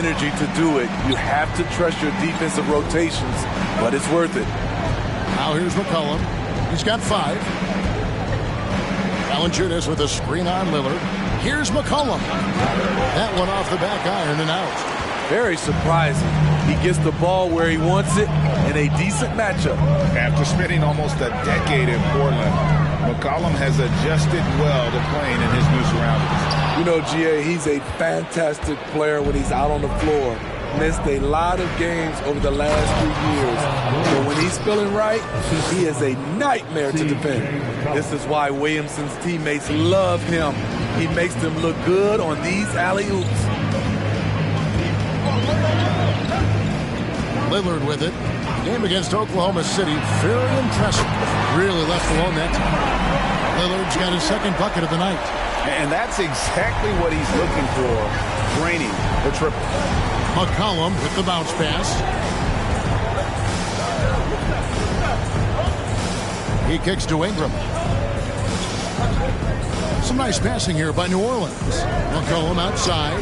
energy to do it. You have to trust your defensive rotations, but it's worth it. Now here's McCollum. He's got 5. Valanciunas with a screen on Lillard. Here's McCollum. That one off the back iron and out. Very surprising. He gets the ball where he wants it in a decent matchup. After spending almost a decade in Portland, McCollum has adjusted well to playing in his new surroundings. You know, GA, he's a fantastic player when he's out on the floor. Missed a lot of games over the last few years. But when he's feeling right, he is a nightmare to defend. This is why Williamson's teammates love him. He makes them look good on these alley-oops. Lillard with it. Game against Oklahoma City, very impressive. Really left alone that time. Lillard's got his second bucket of the night. And that's exactly what he's looking for, draining the triple. McCollum with the bounce pass. He kicks to Ingram. Some nice passing here by New Orleans. McCollum outside.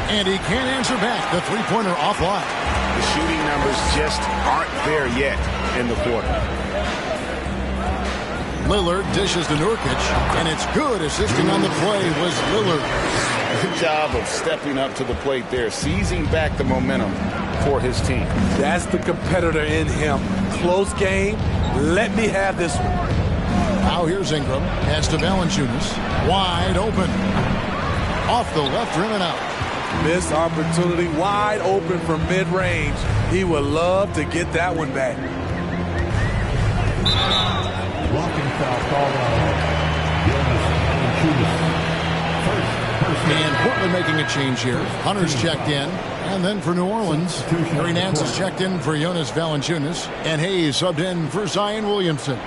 And he can't answer back. The three-pointer offline. The shooting numbers just aren't there yet in the quarter. Lillard dishes to Nurkic, and it's good. Assisting on the play was Lillard. Good job of stepping up to the plate there, seizing back the momentum for his team. That's the competitor in him. Close game. Let me have this one. Now here's Ingram. Pass to Valanciunas. Wide open. Off the left rim and out. Missed opportunity, wide open from mid-range. He would love to get that one back. Blocking foul called on And Portland making a change here. Hunter's checked in. And then for New Orleans, Harry Nance is checked in for Jonas Valanciunas. And Hayes subbed in for Zion Williamson.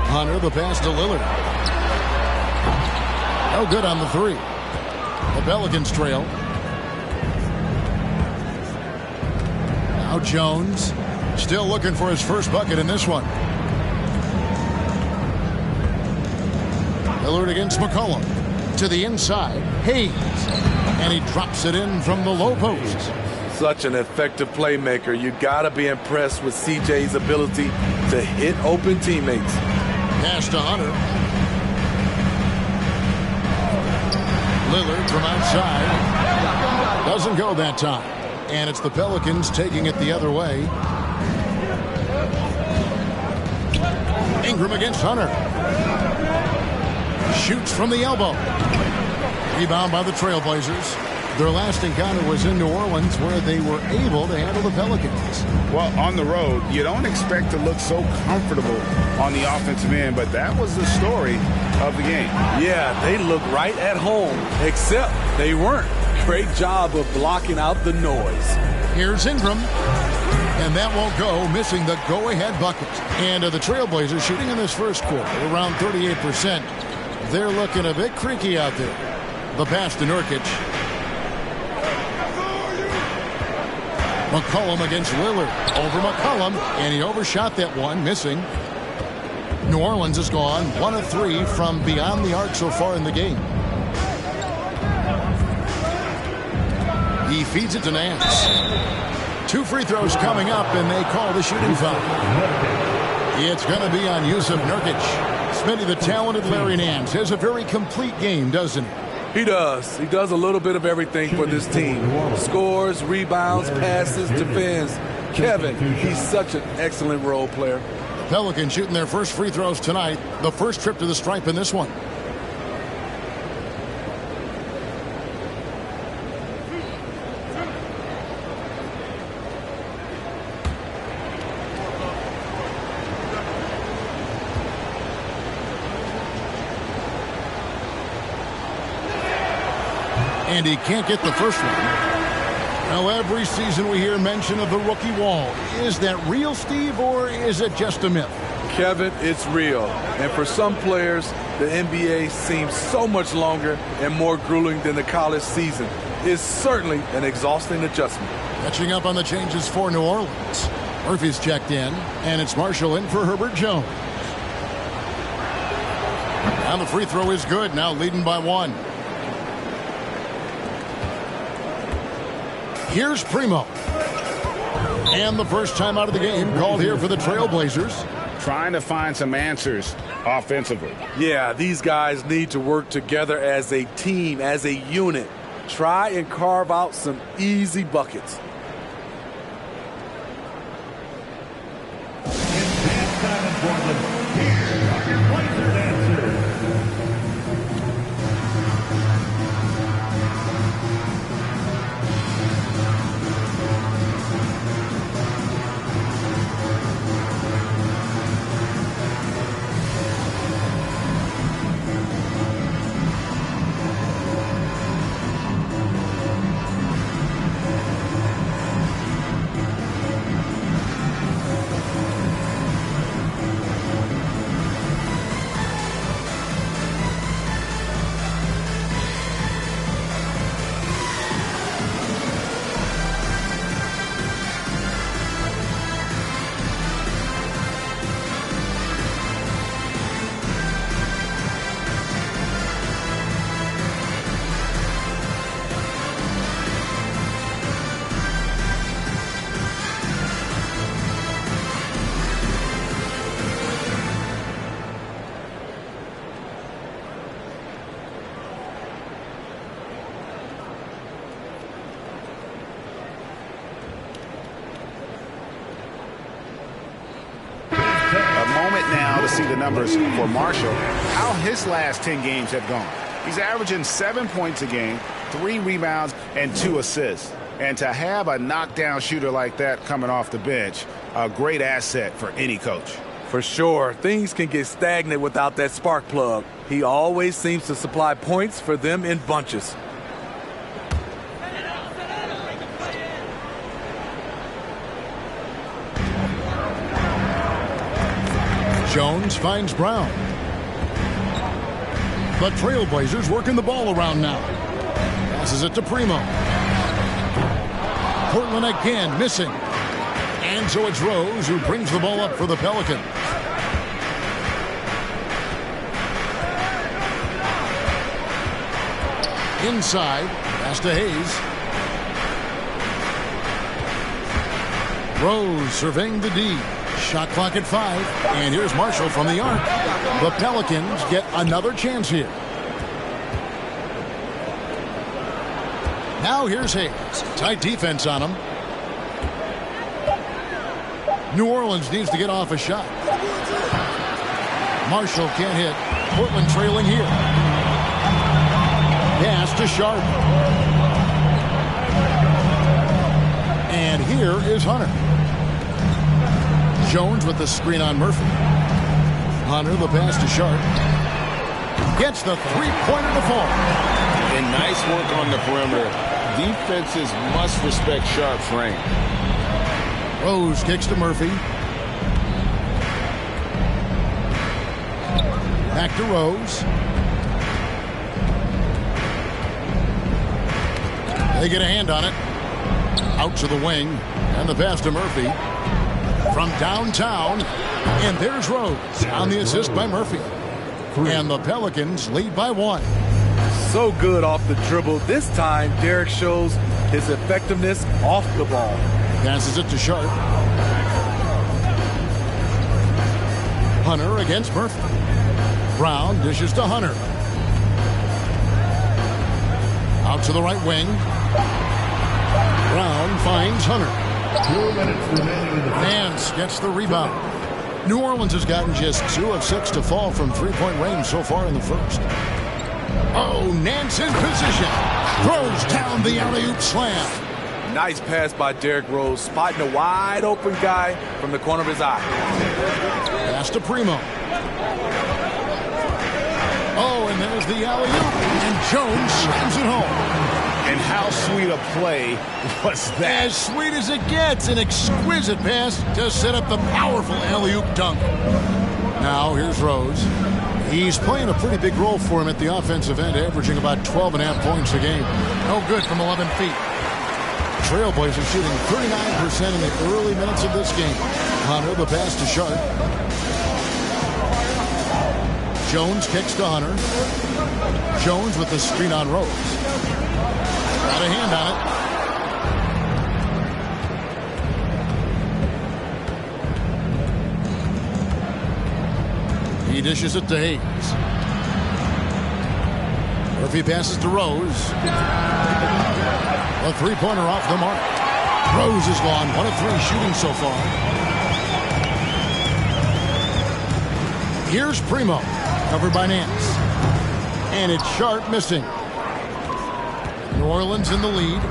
Hunter, the pass to Lillard. No good on the 3. The Pelicans trail. Now Jones still looking for his first bucket in this one. Lillard against McCollum. To the inside. Hayes. And he drops it in from the low post. Such an effective playmaker. You got to be impressed with CJ's ability to hit open teammates. Pass to Hunter. Lillard from outside. Doesn't go that time. And it's the Pelicans taking it the other way. Ingram against Hunter. Shoots from the elbow. Rebound by the Trailblazers. Their last encounter was in New Orleans, where they were able to handle the Pelicans. Well, on the road, you don't expect to look so comfortable on the offensive end, but that was the story of the game. Yeah, they looked right at home, except they weren't. Great job of blocking out the noise. Here's Ingram. And that won't go, missing the go-ahead bucket. And the Trailblazers shooting in this first quarter, around 38%. They're looking a bit creaky out there. The pass to Nurkic. McCollum against Lillard. Over McCollum, and he overshot that one, missing. New Orleans has gone 1 of 3 from beyond the arc so far in the game. He feeds it to Nance. 2 free throws coming up, and they call the shooting foul. It's going to be on Yusuf Nurkic. Smitty, the talented Larry Nance, has a very complete game, doesn't he? He does. He does a little bit of everything for this team. Scores, rebounds, passes, defends. Kevin, he's such an excellent role player. Pelicans shooting their first free throws tonight. The first trip to the stripe in this one. And he can't get the first one. Now, every season we hear mention of the rookie wall. Is that real, Steve, or is it just a myth? Kevin, it's real. And for some players, the NBA seems so much longer and more grueling than the college season. It's certainly an exhausting adjustment. Catching up on the changes for New Orleans. Murphy's checked in, and it's Marshall in for Herbert Jones. And the free throw is good, now leading by 1. Here's Primo. And the first time out of the game called here for the Trailblazers. Trying to find some answers offensively. Yeah, these guys need to work together as a team, as a unit. Try and carve out some easy buckets. See the numbers for Marshall, how his last 10 games have gone. He's averaging 7 points a game, 3 rebounds, and 2 assists. And to have a knockdown shooter like that coming off the bench, a great asset for any coach. For sure, things can get stagnant without that spark plug. He always seems to supply points for them in bunches. Jones finds Brown. The Trailblazers working the ball around now. Passes it to Primo. Portland again missing. And so it's Rose who brings the ball up for the Pelicans. Inside, pass to Hayes. Rose surveying the D. Shot clock at 5. And here's Marshall from the arc. The Pelicans get another chance here. Now here's Hayes. Tight defense on him. New Orleans needs to get off a shot. Marshall can't hit. Portland trailing here. Pass to Sharp. And here is Hunter. Jones with the screen on Murphy. Hunter, the pass to Sharp. Gets the three-pointer to fall. And nice work on the perimeter. Defenses must respect Sharp's range. Rose kicks to Murphy. Back to Rose. They get a hand on it. Out to the wing. And the pass to Murphy. From downtown. And there's Rose on the assist by Murphy. And the Pelicans lead by 1. So good off the dribble. This time, Derek shows his effectiveness off the ball. Passes it to Sharp. Hunter against Murphy. Brown dishes to Hunter. Out to the right wing. Brown finds Hunter. 2 minutes remaining in the Nance gets the rebound. New Orleans has gotten just 2 of 6 to fall from three-point range so far in the first. Oh, Nance in position. Throws down the alley-oop slam. Nice pass by Derrick Rose, spotting a wide-open guy from the corner of his eye. Pass to Primo. Oh, and there's the alley-oop. And Jones slams it home. And how sweet a play was that? As sweet as it gets. An exquisite pass to set up the powerful alley-oop dunk. Now, here's Rose. He's playing a pretty big role for him at the offensive end, averaging about 12.5 points a game. No good from 11 feet. Trailblazers shooting 39% in the early minutes of this game. Hunter, the pass to Sharp. Jones kicks to Hunter. Jones with the screen on Rose. Got a hand on it. He dishes it to Hayes. Murphy passes to Rose. A three-pointer off the mark. Rose is gone. 1 of 3 shooting so far. Here's Primo. Covered by Nance. And it's Sharp missing. New Orleans in the lead.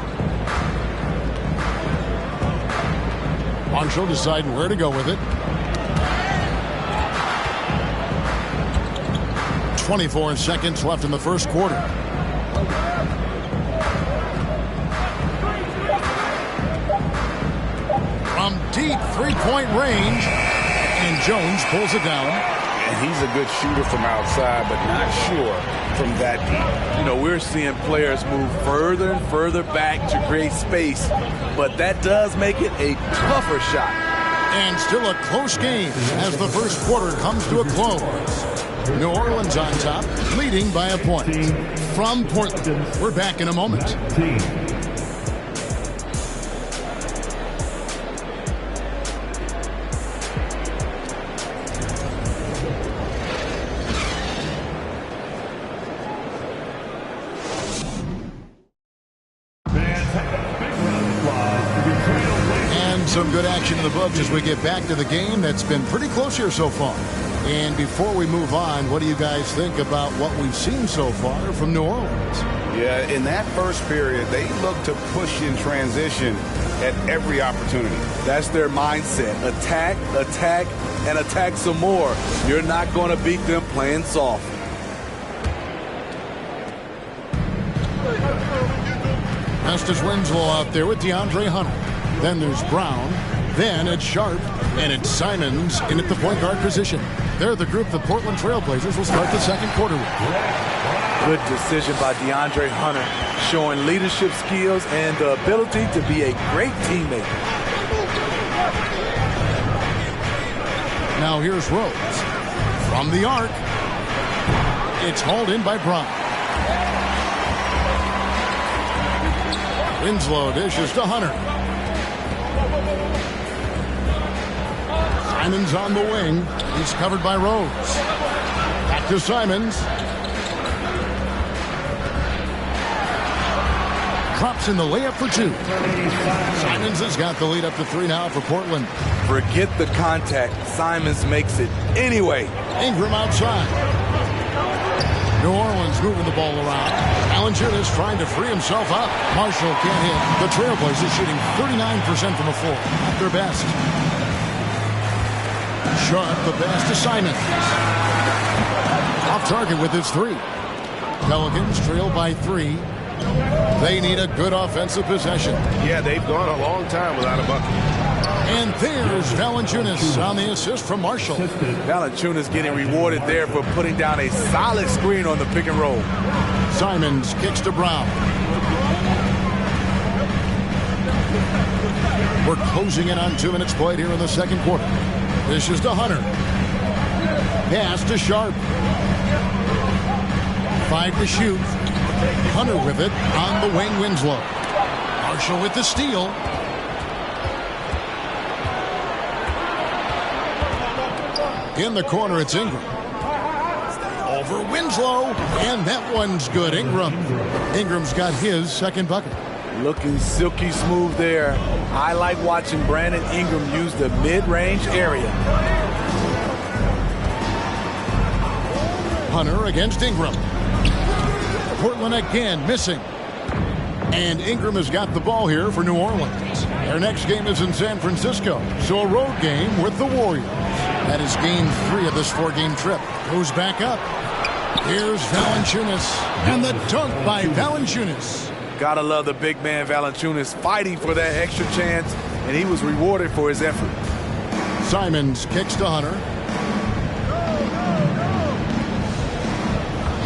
Marshall deciding where to go with it. 24 seconds left in the first quarter. From deep three-point range. And Jones pulls it down. And he's a good shooter from outside, but not sure from that deep. You know, we're seeing players move further and further back to create space, but that does make it a tougher shot. And still a close game as the first quarter comes to a close. New Orleans on top, leading by a point. From Portland, we're back in a moment. Some good action in the books as we get back to the game that's been pretty close here so far. And before we move on, what do you guys think about what we've seen so far from New Orleans? Yeah, in that first period, they look to push in transition at every opportunity. That's their mindset. Attack, attack, and attack some more. You're not going to beat them playing soft. Estes Winslow out there with DeAndre Hunter. Then there's Brown. Then it's Sharp. And it's Simons in at the point guard position. They're the group the Portland Trailblazers will start the second quarter with. Good decision by DeAndre Hunter, showing leadership skills and the ability to be a great teammate. Now here's Rose. From the arc. It's hauled in by Brown. Winslow dishes to Hunter. Simons on the wing. He's covered by Rose. Back to Simons. Drops in the layup for 2. Simons has got the lead up to 3 now for Portland. Forget the contact. Simons makes it anyway. Ingram outside. New Orleans moving the ball around. Valanciunas trying to free himself up. Marshall can't hit. The Trailblazers shooting 39% from the floor. At their best. Sharp the pass to Simons. Off target with his 3. Pelicans trail by 3. They need a good offensive possession. Yeah, they've gone a long time without a bucket. And there's Valanciunas on the assist from Marshall. Valanciunas getting rewarded there for putting down a solid screen on the pick and roll. Simons kicks to Brown. We're closing in on 2 minutes played here in the second quarter. This is to Hunter. Pass to Sharp. 5 to shoot. Hunter with it on the wing. Winslow. Marshall with the steal. In the corner, it's Ingram. Over Winslow. And that one's good. Ingram's got his second bucket. Looking silky smooth there. I like watching Brandon Ingram use the mid-range area. Hunter against Ingram. Portland again missing. And Ingram has got the ball here for New Orleans. Their next game is in San Francisco, so a road game with the Warriors. That is game 3 of this 4-game trip. Goes back up. Here's Valanciunas. And the dunk by Valanciunas. Gotta love the big man Valanciunas fighting for that extra chance, and he was rewarded for his effort. Simons kicks to Hunter.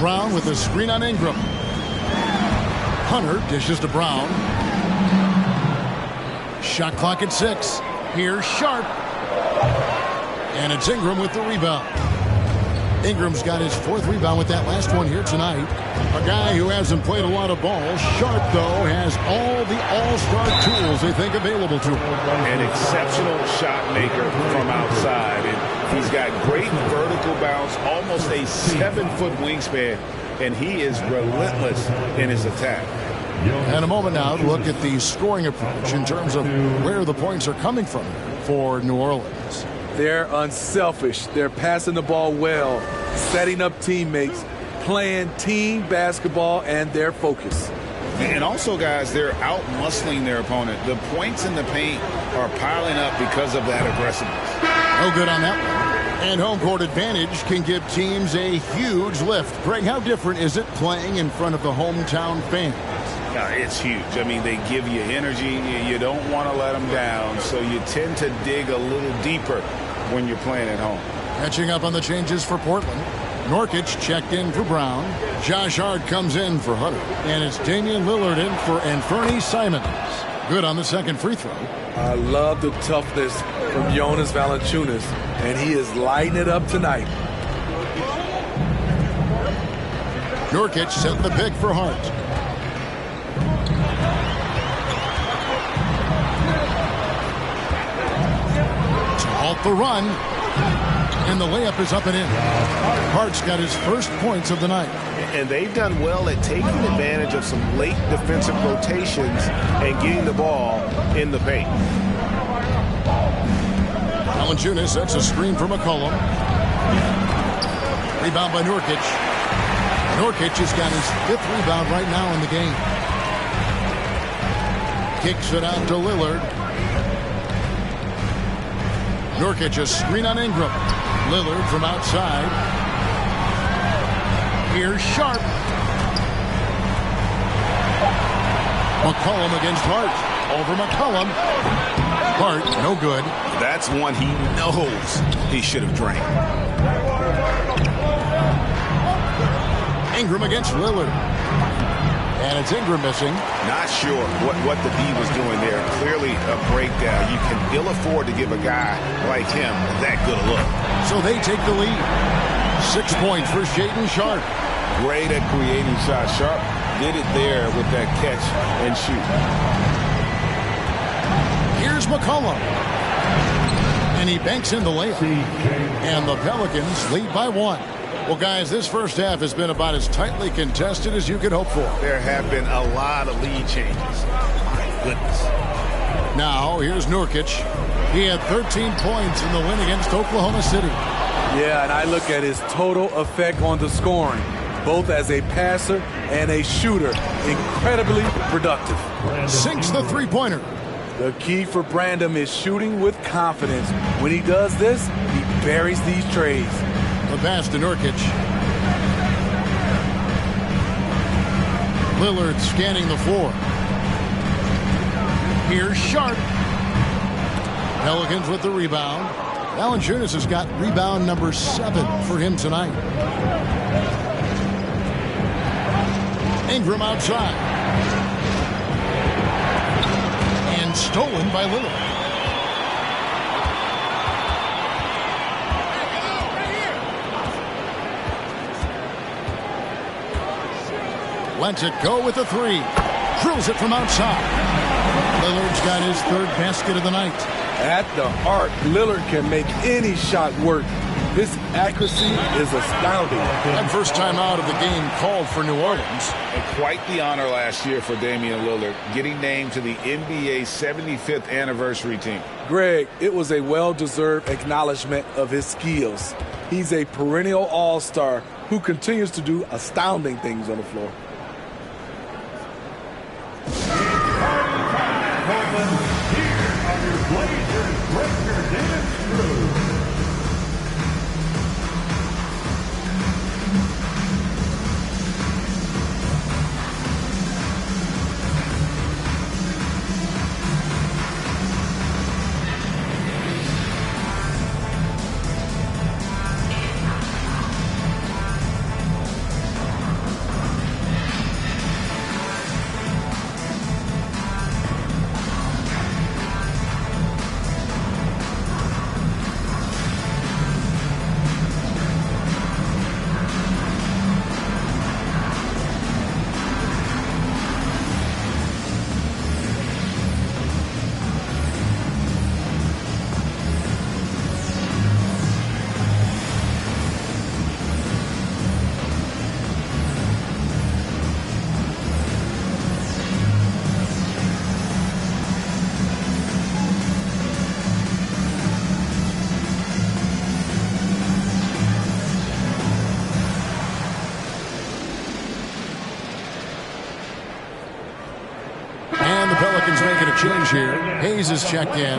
Brown with a screen on Ingram. Hunter dishes to Brown. Shot clock at 6. Here's Sharp. And it's Ingram with the rebound. Ingram's got his 4th rebound with that last one here tonight. A guy who hasn't played a lot of ball. Sharp, though, has all the all-star tools they think available to him. An exceptional shot maker from outside. And he's got great vertical bounce, almost a 7-foot wingspan, and he is relentless in his attack. And a moment now to look at the scoring approach in terms of where the points are coming from for New Orleans. They're unselfish. They're passing the ball well, setting up teammates, playing team basketball, and they're focused. And also, guys, they're out-muscling their opponent. The points in the paint are piling up because of that aggressiveness. No good on that one. And home court advantage can give teams a huge lift. Greg, how different is it playing in front of the hometown fans? It's huge. I mean, they give you energy. You don't want to let them down, so you tend to dig a little deeper when you're playing at home. Catching up on the changes for Portland. Nurkic checked in for Brown. Josh Hart comes in for Hunter. And it's Damian Lillard in for Anthony Simons. Good on the second free throw. I love the toughness from Jonas Valanciunas, and he is lighting it up tonight. Nurkic set the pick for Hart. To halt the run. And the layup is up and in. Hart's got his first points of the night. And they've done well at taking advantage of some late defensive rotations and getting the ball in the paint. Valanciunas sets a screen for McCollum. Rebound by Nurkic. Nurkic has got his 5th rebound right now in the game. Kicks it out to Lillard. Nurkic a screen on Ingram. Lillard from outside. Here's Sharp. McCollum against Hart. Over McCollum. Hart, no good. That's one he knows he should have drained. Ingram against Lillard. And it's Ingram missing. Not sure what the D was doing there. Clearly a breakdown. You can ill afford to give a guy like him that good a look. So they take the lead. 6 points for Shaedon Sharp. Great at creating shots. Sharp did it there with that catch and shoot. Here's McCollum. And he banks in the layup. And the Pelicans lead by 1. Well, guys, this first half has been about as tightly contested as you could hope for. There have been a lot of lead changes. My goodness. Now, here's Nurkic. He had 13 points in the win against Oklahoma City. Yeah, and I look at his total effect on the scoring, both as a passer and a shooter. Incredibly productive. Sinks the three-pointer. The key for Brandon is shooting with confidence. When he does this, he buries these trays. The pass to Nurkic. Lillard scanning the floor. Here's Sharp. Pelicans with the rebound. Valanciunas has got rebound number 7 for him tonight. Ingram outside. And stolen by Lillard. Lets it go with the 3. Drills it from outside. Lillard's got his 3rd basket of the night. At the arc, Lillard can make any shot work. His accuracy is astounding. And first time out of the game called for New Orleans. And quite the honor last year for Damian Lillard, getting named to the NBA 75th anniversary team. Greg, it was a well-deserved acknowledgement of his skills. He's a perennial all-star who continues to do astounding things on the floor. Blazers breaker dance crew. Pelicans making a change here. Hayes is checked in.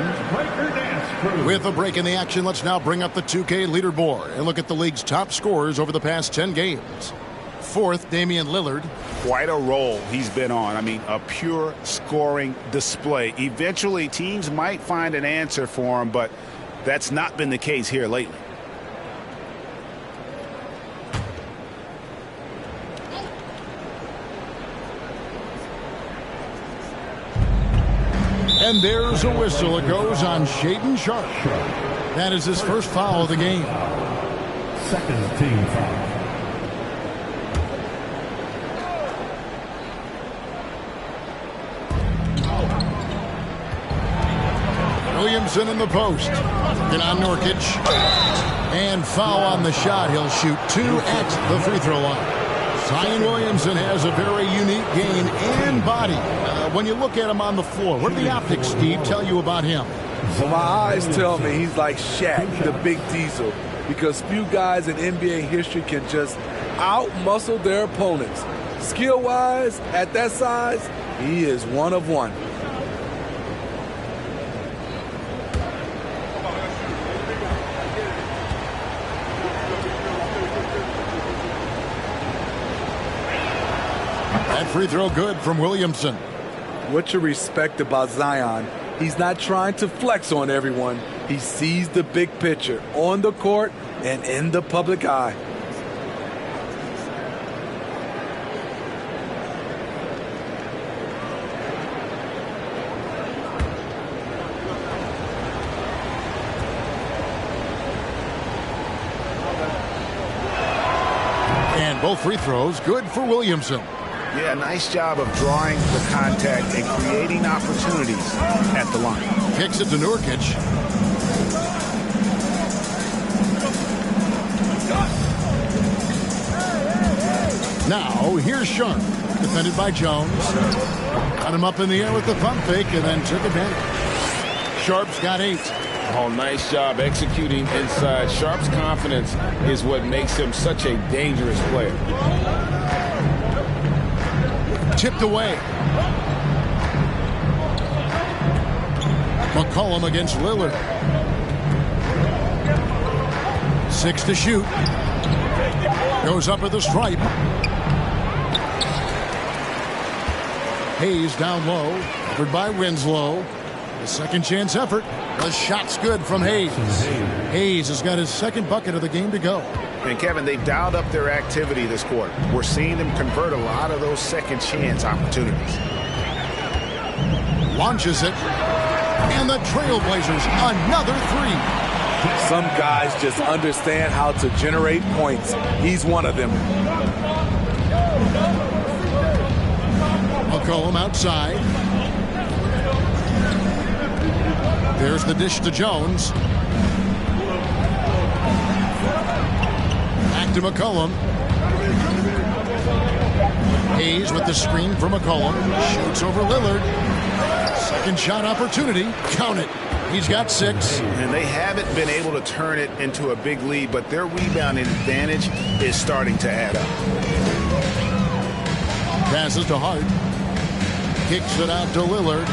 With a break in the action, let's now bring up the 2K leaderboard and look at the league's top scorers over the past 10 games. Fourth, Damian Lillard. Quite a role he's been on. I mean, a pure scoring display. Eventually, teams might find an answer for him, but that's not been the case here lately. And there's a whistle. It goes on Shaedon Sharpe. That is his first foul of the game. Second team foul. Williamson in the post. Get on Nurkic. And foul on the shot. He'll shoot 2 at the free throw line. Zion Williamson has a very unique game and body. When you look at him on the floor, what do the optics, Steve, tell you about him? Well, my eyes tell me he's like Shaq, the big diesel, because few guys in NBA history can just out-muscle their opponents. Skill-wise, at that size, he is one of one. That free throw good from Williamson. What you respect about Zion, he's not trying to flex on everyone. He sees the big picture on the court and in the public eye. And both free throws good for Williamson. Yeah, nice job of drawing the contact and creating opportunities at the line. Kicks it to Nurkic. Now, here's Sharpe. Defended by Jones. Got him up in the air with the pump fake and then took advantage. Sharpe's got 8. Oh, nice job executing inside. Sharpe's confidence is what makes him such a dangerous player. Tipped away. McCollum against Lillard. 6 to shoot. Goes up at the stripe. Hayes down low. Covered by Winslow. The second chance effort. The shot's good from Hayes. Hayes has got his second bucket of the game to go. And, Kevin, they've dialed up their activity this quarter. We're seeing them convert a lot of those second chance opportunities. Launches it. And the Trailblazers, another 3. Some guys just understand how to generate points. He's one of them. McCollum outside. There's the dish to Jones. Back to McCollum. Hayes with the screen for McCollum. Shoots over Lillard. Second shot opportunity. Count it. He's got 6. And they haven't been able to turn it into a big lead, but their rebounding advantage is starting to add up. Passes to Hart. Kicks it out to Lillard.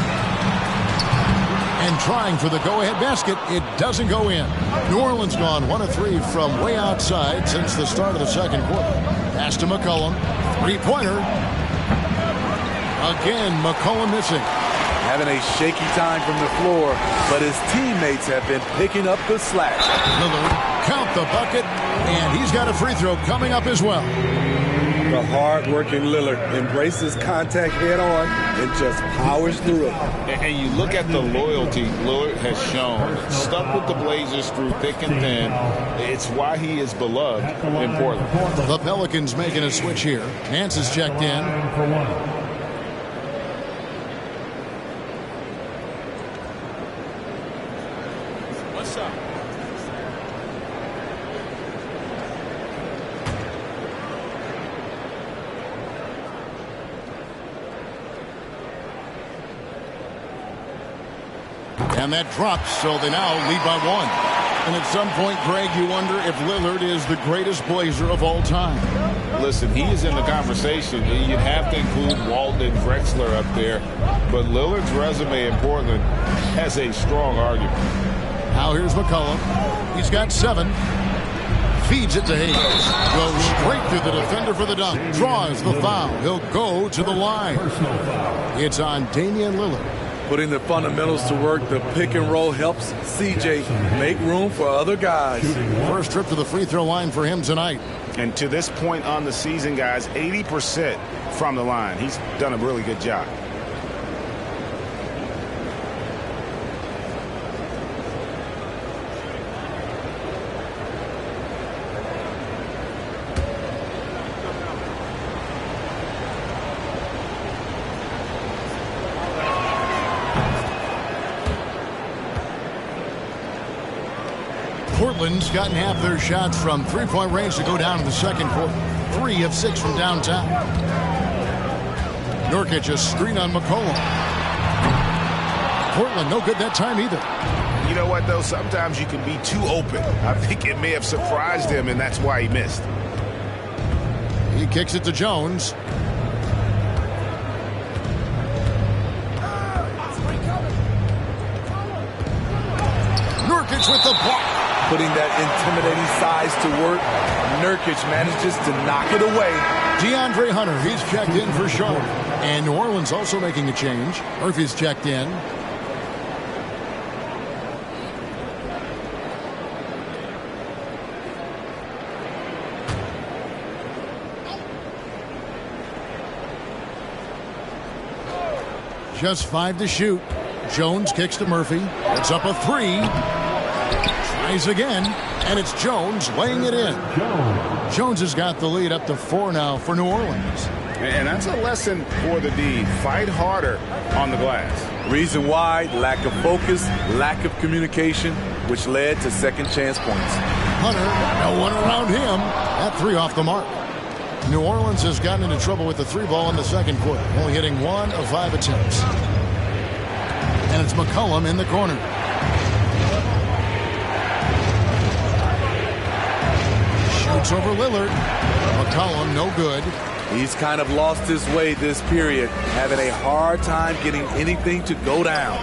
And trying for the go-ahead basket. It doesn't go in. New Orleans gone 1 of 3 from way outside since the start of the second quarter. Pass to McCollum. 3-pointer. Again, McCollum missing. Having a shaky time from the floor, but his teammates have been picking up the slack. Lillard, count the bucket, and he's got a free throw coming up as well. The hard-working Lillard embraces contact head-on and just powers through it. And you look at the loyalty Lillard has shown. Stuck with the Blazers through thick and thin. It's why he is beloved in Portland. The Pelicans making a switch here. Nance is checked in. And that drops, so they now lead by 1. And at some point, Greg, you wonder if Lillard is the greatest Blazer of all time. Listen, he is in the conversation. You'd have to include Walton and Drexler up there. But Lillard's resume in Portland has a strong argument. Now here's McCollum. He's got 7. Feeds it to Hayes. Goes straight through the defender for the dunk. Draws the foul. He'll go to the line. It's on Damian Lillard. Putting the fundamentals to work, the pick and roll helps CJ make room for other guys. First trip to the free throw line for him tonight. And to this point on the season, guys, 80% from the line. He's done a really good job. Portland's gotten half their shots from three-point range to go down in the second quarter. 3 of 6 from downtown. Nurkic a screen on McCollum. Portland no good that time either. You know what, though? Sometimes you can be too open. I think it may have surprised him, and that's why he missed. He kicks it to Jones. Nurkic with the block. Putting that intimidating size to work, Nurkic manages to knock it away. DeAndre Hunter, he's checked in for Charlotte. And New Orleans also making a change. Murphy's checked in. Just 5 to shoot. Jones kicks to Murphy. It's up a 3. Tries again, and it's Jones laying it in. Jones has got the lead up to 4 now for New Orleans. And that's a lesson for the D. Fight harder on the glass. Reason why, lack of focus, lack of communication, which led to second chance points. Hunter, no one around him. That 3 off the mark. New Orleans has gotten into trouble with the 3 ball in the second quarter, only hitting 1 of 5 attempts. And it's McCollum in the corner. Shoots over Lillard. McCollum no good. He's kind of lost his way this period, having a hard time getting anything to go down.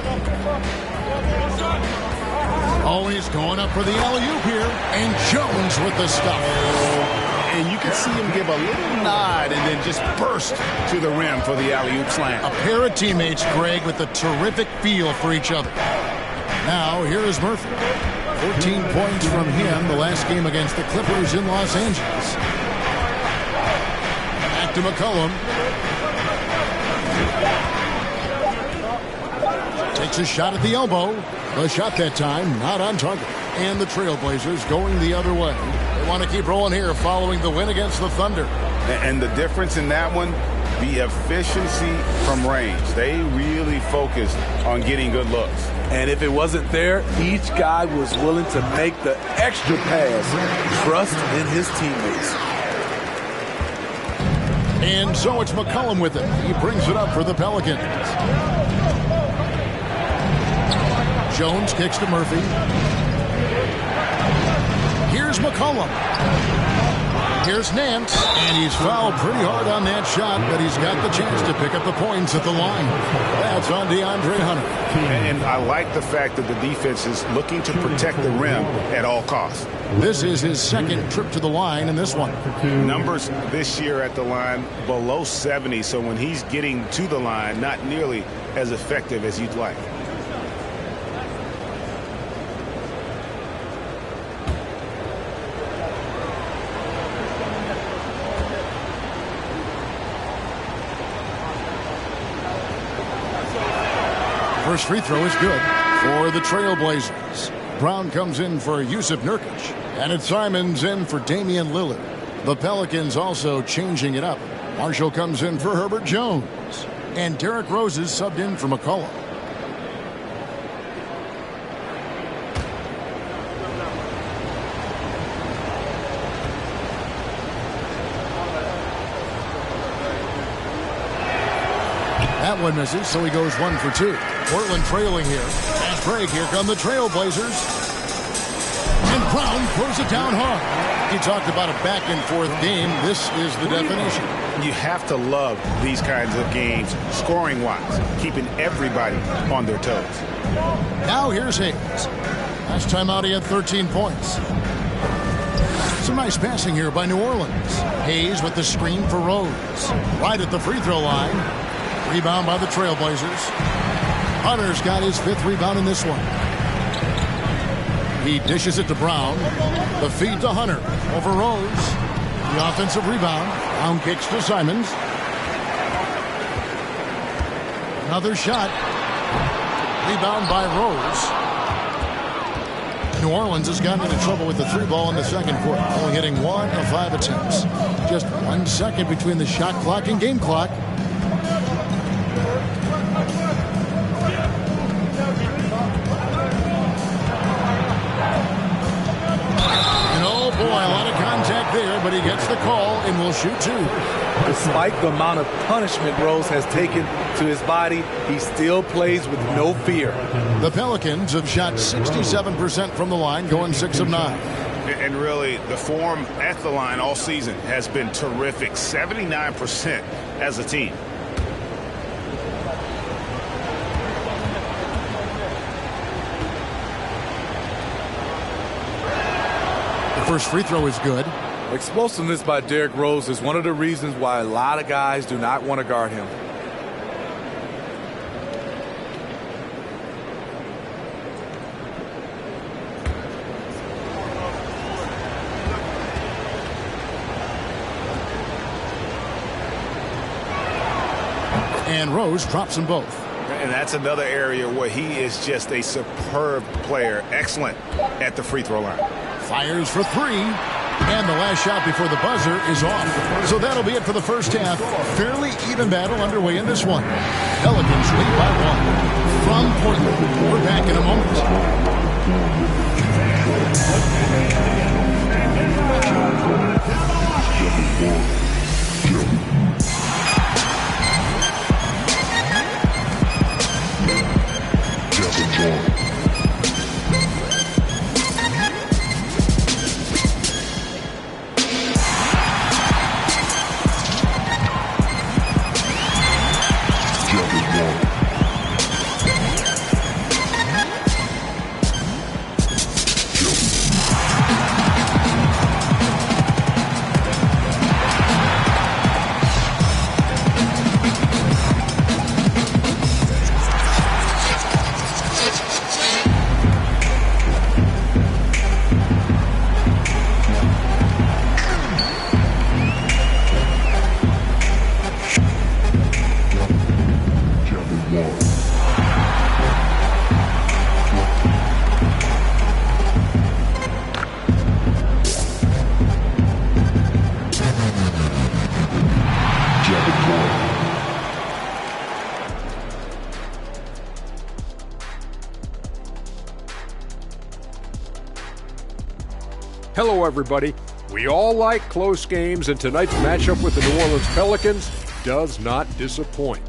Oh, he's going up for the alley-oop here. And Jones with the stop. And you can see him give a little nod and then just burst to the rim for the alley-oop slam. A pair of teammates, Greg, with a terrific feel for each other. Now, here is Murphy. 14 points from him the last game against the Clippers in Los Angeles. Back to McCollum. Takes a shot at the elbow. The shot that time not on target. And the Trailblazers going the other way. They want to keep rolling here following the win against the Thunder. And the difference in that one, the efficiency from range. They really focused on getting good looks. And if it wasn't there, each guy was willing to make the extra pass. Trust in his teammates. And so it's McCollum with it. He brings it up for the Pelicans. Jones kicks to Murphy. Here's McCollum. Here's Nance, and he's fouled pretty hard on that shot, but he's got the chance to pick up the points at the line. That's on DeAndre Hunter. And I like the fact that the defense is looking to protect the rim at all costs. This is his second trip to the line in this one. Numbers this year at the line below 70, so when he's getting to the line, not nearly as effective as you'd like. First free throw is good for the Trailblazers. Brown comes in for Yusuf Nurkic. And it's Simons in for Damian Lillard. The Pelicans also changing it up. Marshall comes in for Herbert Jones. And Derrick Rose is subbed in for McCollum. That one misses, so he goes 1 for 2. Portland trailing here. Fast break. Here come the Trailblazers. Brown throws it down hard. He talked about a back-and-forth game. This is the definition. You have to love these kinds of games, scoring-wise, keeping everybody on their toes. Now here's Hayes. Last time out, he had 13 points. Some nice passing here by New Orleans. Hayes with the screen for Rose. Right at the free throw line. Rebound by the Trailblazers. Hunter's got his 5th rebound in this one. He dishes it to Brown. The feed to Hunter. Over Rose. The offensive rebound. Brown kicks to Simons. Another shot. Rebound by Rose. New Orleans has gotten into trouble with the 3 ball in the second quarter, only hitting 1 of 5 attempts. Just 1 second between the shot clock and game clock. And oh boy, a lot of contact there, but he gets the call and will shoot 2. Despite the amount of punishment Rose has taken to his body, he still plays with no fear. The Pelicans have shot 67% from the line, going 6 of 9. And really, the form at the line all season has been terrific. 79% as a team. The first free throw is good. Explosiveness by Derrick Rose is one of the reasons why a lot of guys do not want to guard him. And Rose drops them both. And that's another area where he is just a superb player. Excellent at the free throw line. Fires for 3. And the last shot before the buzzer is off. So that'll be it for the first half. Fairly even battle underway in this one. Pelicans lead by 1. From Portland, we're back in a moment. Hello, everybody. We all like close games, and tonight's matchup with the New Orleans Pelicans does not disappoint.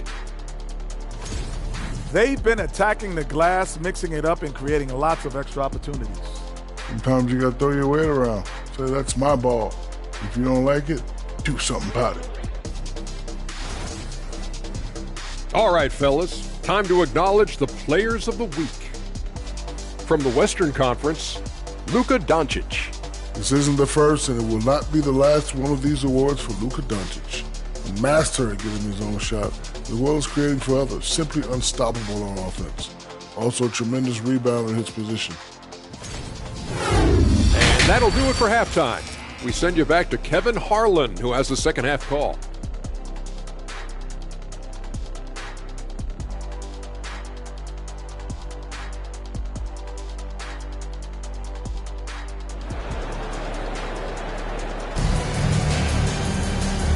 They've been attacking the glass, mixing it up, and creating lots of extra opportunities. Sometimes you got to throw your weight around. Say, that's my ball. If you don't like it, do something about it. All right, fellas. Time to acknowledge the players of the week. From the Western Conference, Luka Doncic. This isn't the first, and it will not be the last one of these awards for Luka Doncic. A master at getting his own shot, as well as creating for others. Simply unstoppable on offense. Also, tremendous rebound in his position. And that'll do it for halftime. We send you back to Kevin Harlan, who has the second half call.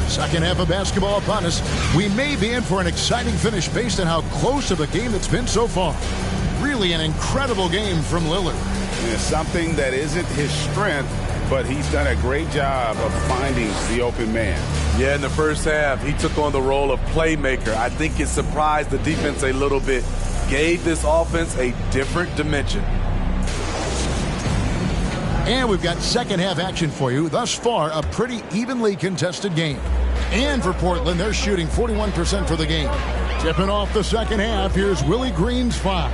Second half of basketball upon us. We may be in for an exciting finish based on how close of a game it's been so far. Really an incredible game from Lillard. It's something that isn't his strength, but he's done a great job of finding the open man. Yeah, in the first half, he took on the role of playmaker. I think it surprised the defense a little bit. Gave this offense a different dimension. And we've got second half action for you. Thus far, a pretty evenly contested game. And for Portland, they're shooting 41% for the game. Tipping off the second half, here's Willie Green's 5.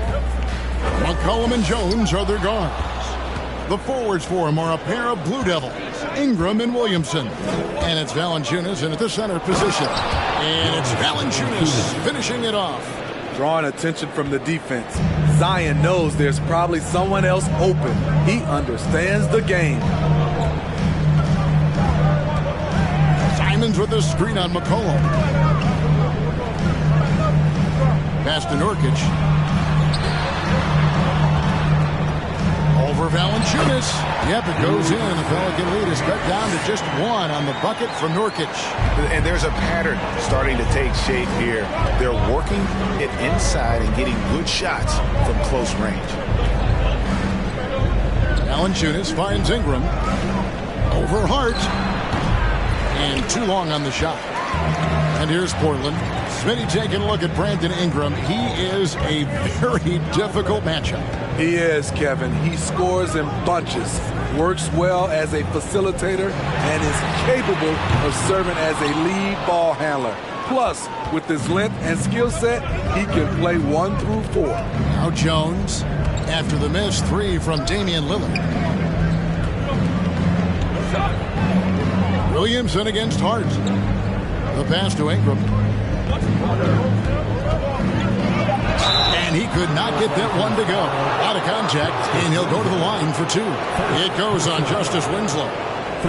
McCollum and Jones are their guards. The forwards for him are a pair of Blue Devils, Ingram and Williamson. And it's Valanciunas in at the center position. And it's Valanciunas finishing it off. Drawing attention from the defense. Zion knows there's probably someone else open. He understands the game. Simons with the screen on McCollum. Pass to Nurkic. Over Valanciunas. Yep, it goes in. The Pelican lead is cut down to just 1 on the bucket from Nurkic. And there's a pattern starting to take shape here. They're working it inside and getting good shots from close range. Valanciunas finds Ingram. Over Hart. And too long on the shot. And here's Portland. Smitty taking a look at Brandon Ingram. He is a very difficult matchup. He is, Kevin. He scores in bunches, works well as a facilitator, and is capable of serving as a lead ball handler. Plus, with his length and skill set, he can play 1 through 4. Now Jones, after the missed 3 from Damian Lillard. Williamson against Hart. The pass to Ingram. And he could not get that one to go. Out of contact, and he'll go to the line for 2. It goes on Justice Winslow.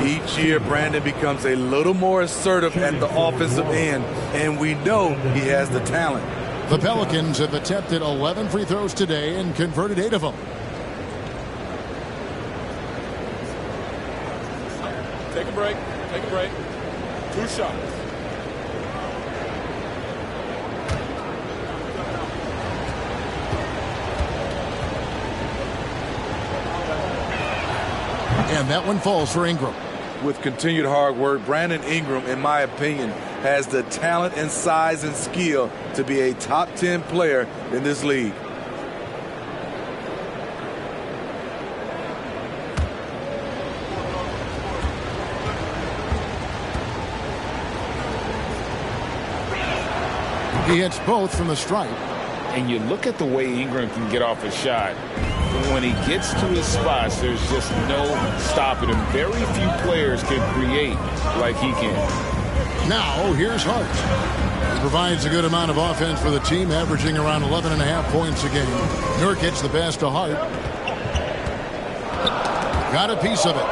Each year, Brandon becomes a little more assertive at the offensive end, and we know he has the talent. The Pelicans have attempted 11 free throws today and converted 8 of them. Take a break. Take a break. 2 shots. And that one falls for Ingram. With continued hard work, Brandon Ingram, in my opinion, has the talent and size and skill to be a top 10 player in this league. He hits both from the stripe. And you look at the way Ingram can get off a shot. When he gets to his spots, there's just no stopping him. Very few players can create like he can. Now, here's Hart. He provides a good amount of offense for the team, averaging around 11.5 points a game. Nurkic the pass to Hart. Got a piece of it.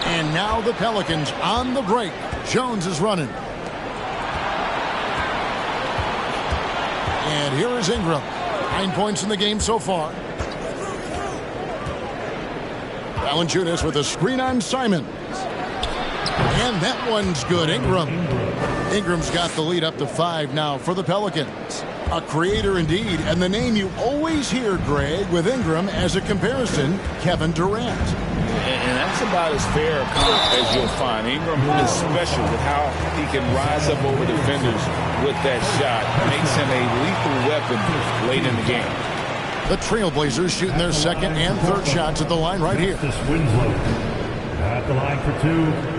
And now the Pelicans on the break. Jones is running. And here is Ingram. 9 points in the game so far. Valanciunas with a screen on Simons. And that one's good. Ingram's got the lead up to 5 now for the Pelicans. A creator indeed, and the name you always hear, Greg, with Ingram as a comparison, Kevin Durant. And that's about as fair a comp as you'll find. Ingram is special with how he can rise up over defenders with that shot. Makes him a lethal weapon late in the game. The Trailblazers shooting their second and third shots at the line right here. This Winslow at the line for 2.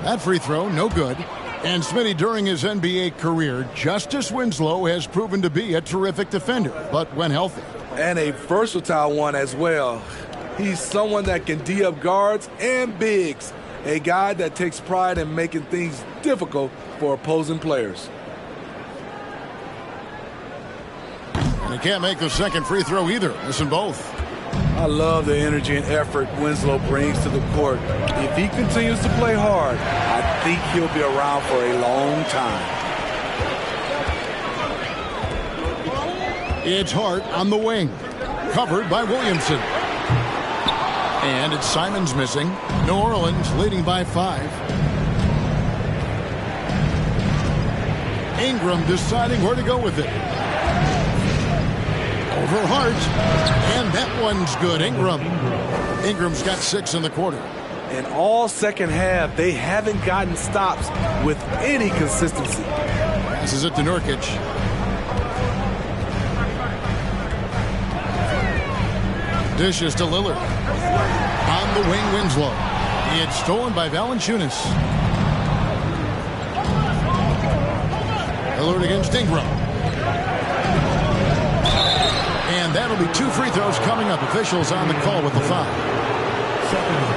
That free throw, no good. And Smitty, during his NBA career, Justice Winslow has proven to be a terrific defender, but when healthy. And a versatile one as well. He's someone that can D up guards and bigs. A guy that takes pride in making things difficult for opposing players. And he can't make the second free throw either. Missing both. I love the energy and effort Winslow brings to the court. If he continues to play hard, I think he'll be around for a long time. It's Hart on the wing. Covered by Williamson. And it's Simons missing. New Orleans leading by 5. Ingram deciding where to go with it. Over Hart. And that one's good. Ingram's got 6 in the quarter. And all second half, they haven't gotten stops with any consistency. Passes it to Nurkic. Dishes to Lillard. On the wing, Winslow. It's stolen by Valanciunas. Lillard against Ingram. And that'll be 2 free throws coming up. Officials on the call with the foul.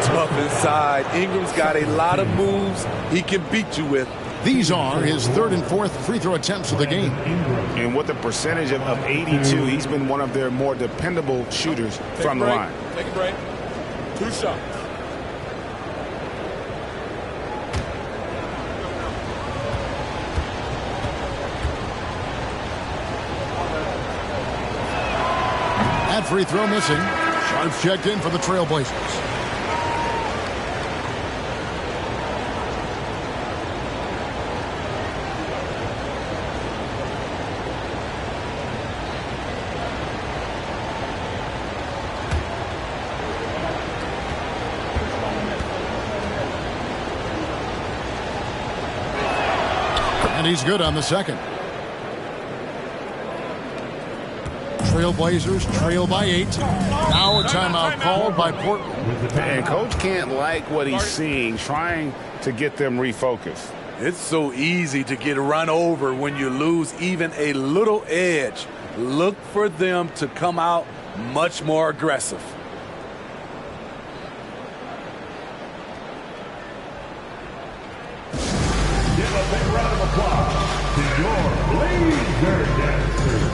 Tough inside. Ingram's got a lot of moves he can beat you with. These are his 3rd and 4th free throw attempts of the game. And with a percentage of 82, he's been one of their more dependable shooters from the line. Take a break. 2 shots. That free throw missing. Sharps checked in for the Trailblazers. And he's good on the second. Trailblazers trail by 8. Now a timeout called by Portland. And coach can't like what he's seeing, trying to get them refocused. It's so easy to get run over when you lose even a little edge. Look for them to come out much more aggressive. Give a big round of applause to your Blazer dancers.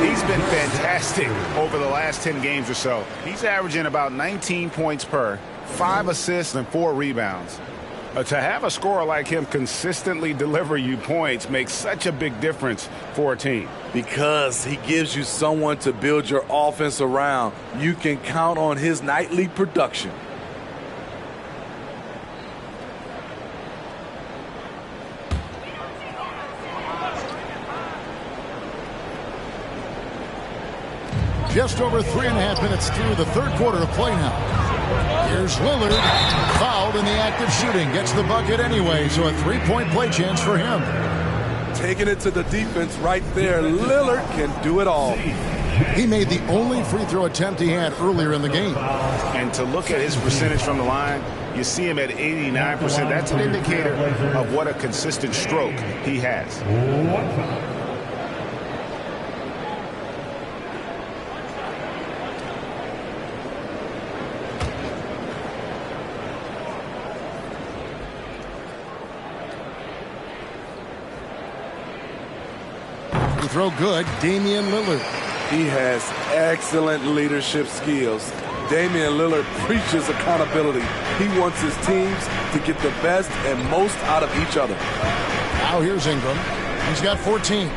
He's been fantastic over the last 10 games or so. He's averaging about 19 points per, 5 assists and 4 rebounds. To have a scorer like him consistently deliver you points makes such a big difference for a team. Because he gives you someone to build your offense around. You can count on his nightly production. Just over 3.5 minutes through the 3rd quarter of play now. Here's Lillard, fouled in the act of shooting. Gets the bucket anyway, so a 3-point play chance for him. Taking it to the defense right there. Lillard can do it all. He made the only free throw attempt he had earlier in the game. And to look at his percentage from the line, you see him at 89%. That's an indicator of what a consistent stroke he has. Throw good, Damian Lillard. He has excellent leadership skills. Damian Lillard preaches accountability. He wants his teams to get the best and most out of each other. Now here's Ingram. He's got 14.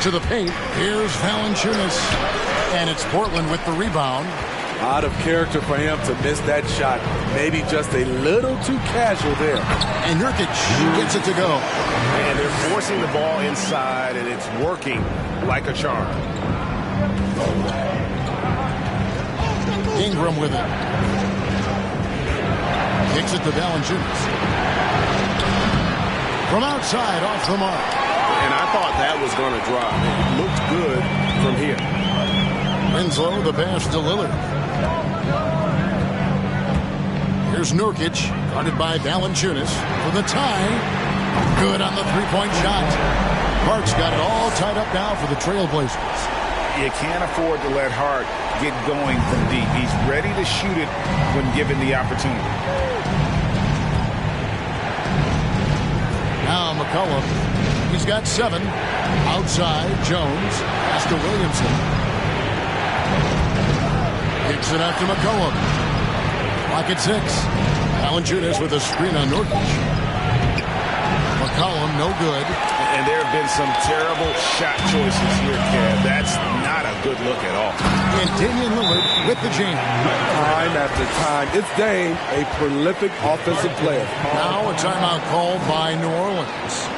To the paint. Here's Valanciunas. And it's Portland with the rebound. Out of character for him to miss that shot. Maybe just a little too casual there. And Nurkic gets it to go. And they're forcing the ball inside, and it's working like a charm. Ingram with it. Kicks it to Valanciunas. From outside, off the mark. And I thought that was going to drop. It looked good from here. Winslow, the pass to Lillard. Here's Nurkic, guarded by Valanciunas for the tie. Good on the three-point shot. Hart's got it all tied up now for the Trailblazers. You can't afford to let Hart get going from deep. He's ready to shoot it when given the opportunity. Now McCollum. He's got 7. Outside, Jones. Pass to Williamson. Kicks it out to McCollum. Clock at 6. Valanciunas with a screen on Nurkic. McCollum, no good. And there have been some terrible shot choices here, Kev. That's not a good look at all. And Damian Lillard with the jam. Time after time. It's Dame, a prolific offensive player. Now a timeout called by New Orleans.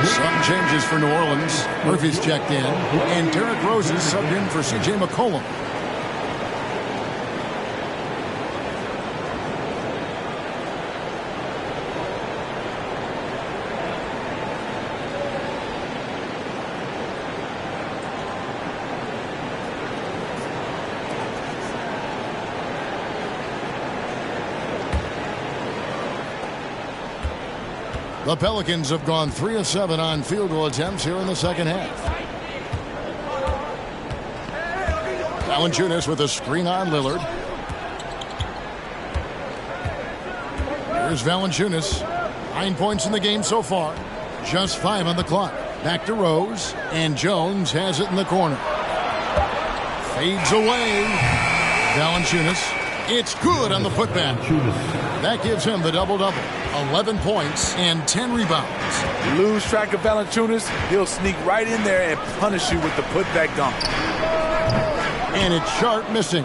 Some changes for New Orleans. Murphy's checked in, and Derrick Rose is subbed in for C.J. McCollum. The Pelicans have gone 3 of 7 on field goal attempts here in the second half. Valanciunas with a screen on Lillard. Here's Valanciunas. 9 points in the game so far. Just 5 on the clock. Back to Rose. And Jones has it in the corner. Fades away. Valanciunas. It's good on the putback. That gives him the double-double. 11 points and 10 rebounds. Lose track of Valanciunas, he'll sneak right in there and punish you with the putback dunk. And it's Sharp missing.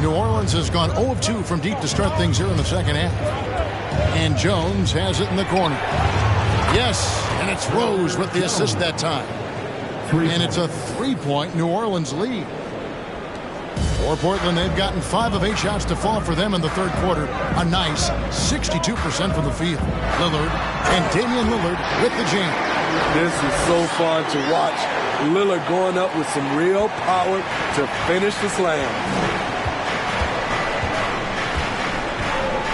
New Orleans has gone 0 of 2 from deep to start things here in the second half. And Jones has it in the corner. Yes, and it's Rose with the assist that time. And it's a 3-point New Orleans lead. For Portland, they've gotten 5 of 8 shots to fall for them in the third quarter. A nice 62% from the field. Lillard and Damian Lillard with the jam. This is so fun to watch. Lillard going up with some real power to finish the slam.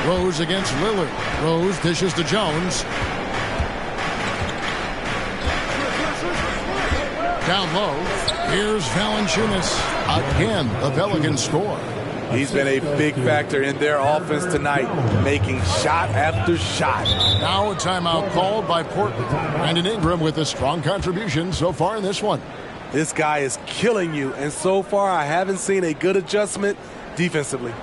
Rose against Lillard. Rose dishes to Jones. Down low. Here's Valanciunas. Again, the Pelicans score. He's been a big factor in their offense tonight, making shot after shot. Now a timeout called by Portland. Brandon Ingram with a strong contribution so far in this one. This guy is killing you, and so far I haven't seen a good adjustment defensively.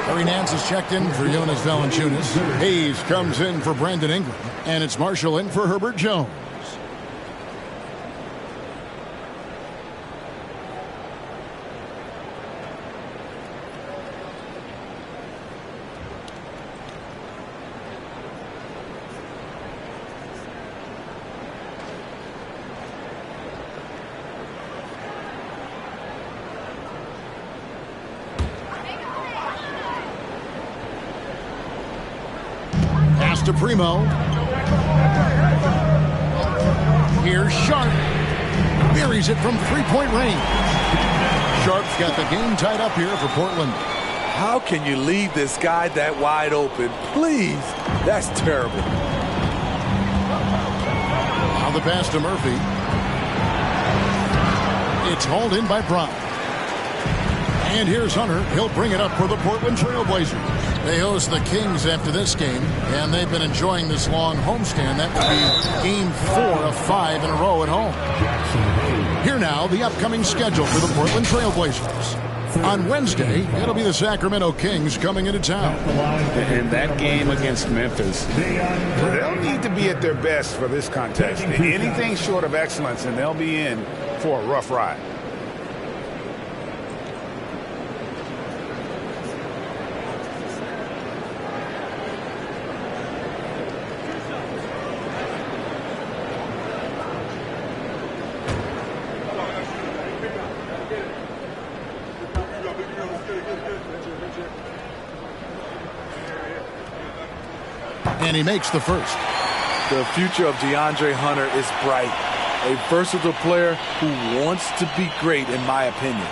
Larry Nance is checked in for Jonas Valanciunas. Hayes comes in for Brandon Ingram. And it's Marshall in for Herbert Jones. To Primo. Here's Sharp. Buries it from three-point range. Sharp's got the game tied up here for Portland. How can you leave this guy that wide open? Please. That's terrible. Now the pass to Murphy. It's hauled in by Brown. And here's Hunter. He'll bring it up for the Portland Trailblazers. They host the Kings after this game, and they've been enjoying this long homestand. That would be game 4 of 5 in a row at home. Here now, the upcoming schedule for the Portland Trailblazers. On Wednesday, it'll be the Sacramento Kings coming into town. And that game against Memphis, they'll need to be at their best for this contest. Anything short of excellence, and they'll be in for a rough ride. And he makes the first. The future of DeAndre Hunter is bright. A versatile player who wants to be great, in my opinion.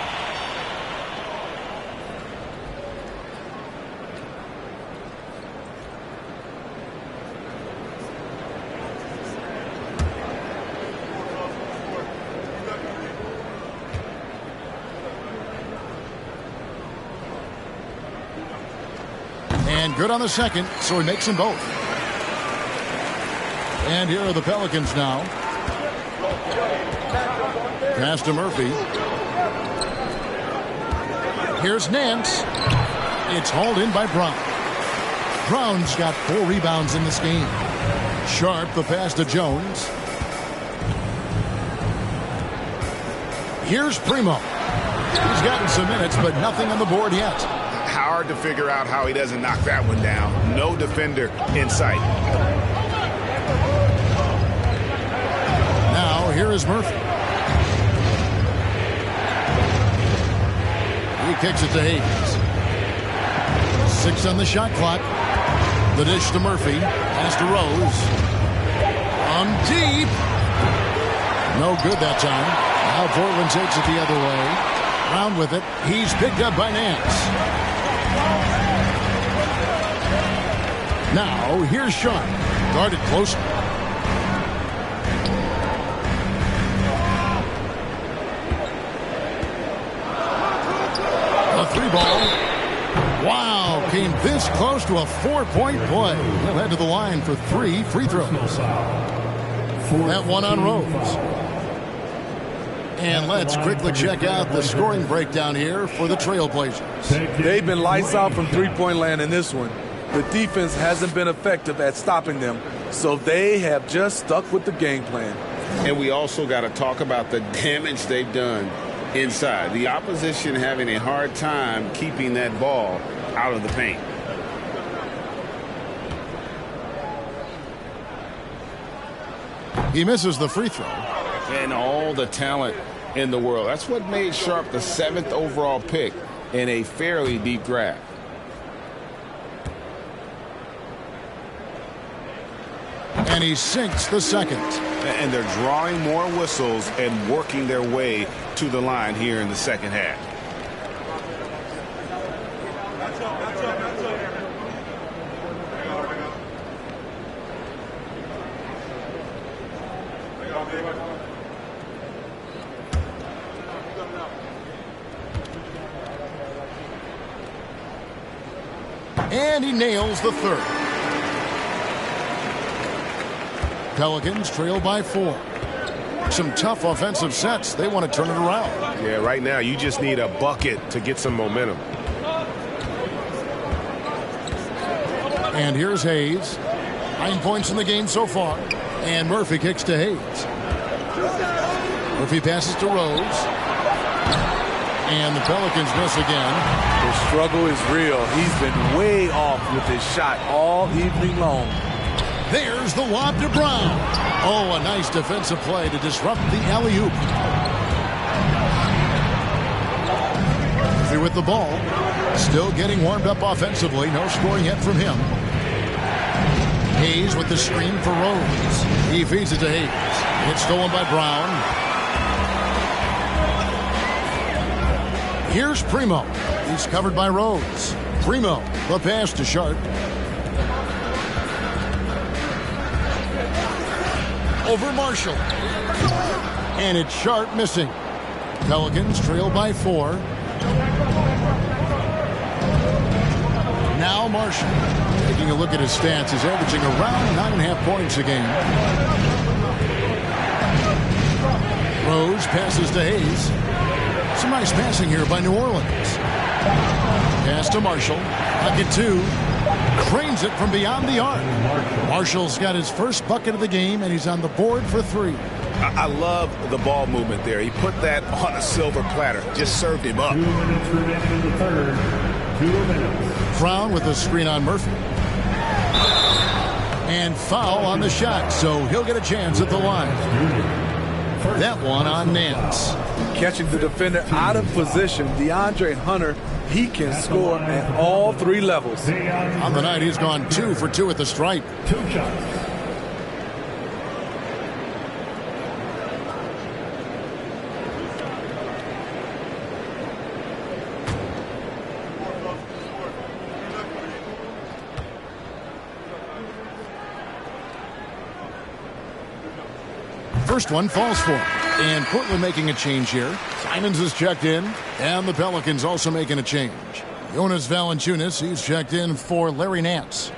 And good on the second, so he makes them both. And here are the Pelicans now. Pass to Murphy. Here's Nance. It's hauled in by Brown. Brown's got 4 rebounds in this game. Sharp, the pass to Jones. Here's Primo. He's gotten some minutes, but nothing on the board yet. Hard to figure out how he doesn't knock that one down. No defender in sight. Now, here is Murphy. He kicks it to Hayes. 6 on the shot clock. The dish to Murphy. Pass to Rose. From deep. No good that time. Now Portland takes it the other way. Round with it. He's picked up by Nance. Now, here's Sharp. Guarded close. A 3-ball. Wow, came this close to a 4-point play. He'll head to the line for 3 free throws. That one on Rose. And let's quickly check out the scoring breakdown here for the Trailblazers. They've been lights out from three-point land in this one. The defense hasn't been effective at stopping them, so they have just stuck with the game plan. And we also got to talk about the damage they've done inside. The opposition having a hard time keeping that ball out of the paint. He misses the free throw. And all the talent in the world. That's what made Sharp the 7th overall pick in a fairly deep draft. And he sinks the second. And they're drawing more whistles and working their way to the line here in the second half. And he nails the third. Pelicans trail by 4. Some tough offensive sets. They want to turn it around. Yeah, right now you just need a bucket to get some momentum. And here's Hayes. 9 points in the game so far. And Murphy kicks to Hayes. Murphy passes to Rose. And the Pelicans miss again. The struggle is real. He's been way off with his shot all evening long. There's the lob to Brown. Oh, a nice defensive play to disrupt the alley-oop. Murphy with the ball. Still getting warmed up offensively. No scoring yet from him. Hayes with the screen for Rose. He feeds it to Hayes. It's stolen by Brown. Here's Primo. He's covered by Rose. Primo, the pass to Sharp. Over Marshall. And it's Sharp missing. Pelicans trail by 4. Now Marshall. Taking a look at his stats, he's averaging around 9.5 points a game. Rose passes to Hayes. Some nice passing here by New Orleans. Pass to Marshall. Bucket 2. Cranes it from beyond the arc. Marshall's got his first bucket of the game, and he's on the board for 3. I love the ball movement there. He put that on a silver platter. Just served him up. 2 minutes remaining in the third. 2 minutes. Brown with a screen on Murphy. And foul on the shot, so he'll get a chance at the line. That one on Nance. Catching the defender out of position, DeAndre Hunter, he can score at all 3 levels. On the night, he's gone 2 for 2 at the stripe. 2 shots. First one falls for him. And Portland making a change here. Simons is checked in. And the Pelicans also making a change. Jonas Valanciunas, he's checked in for Larry Nance.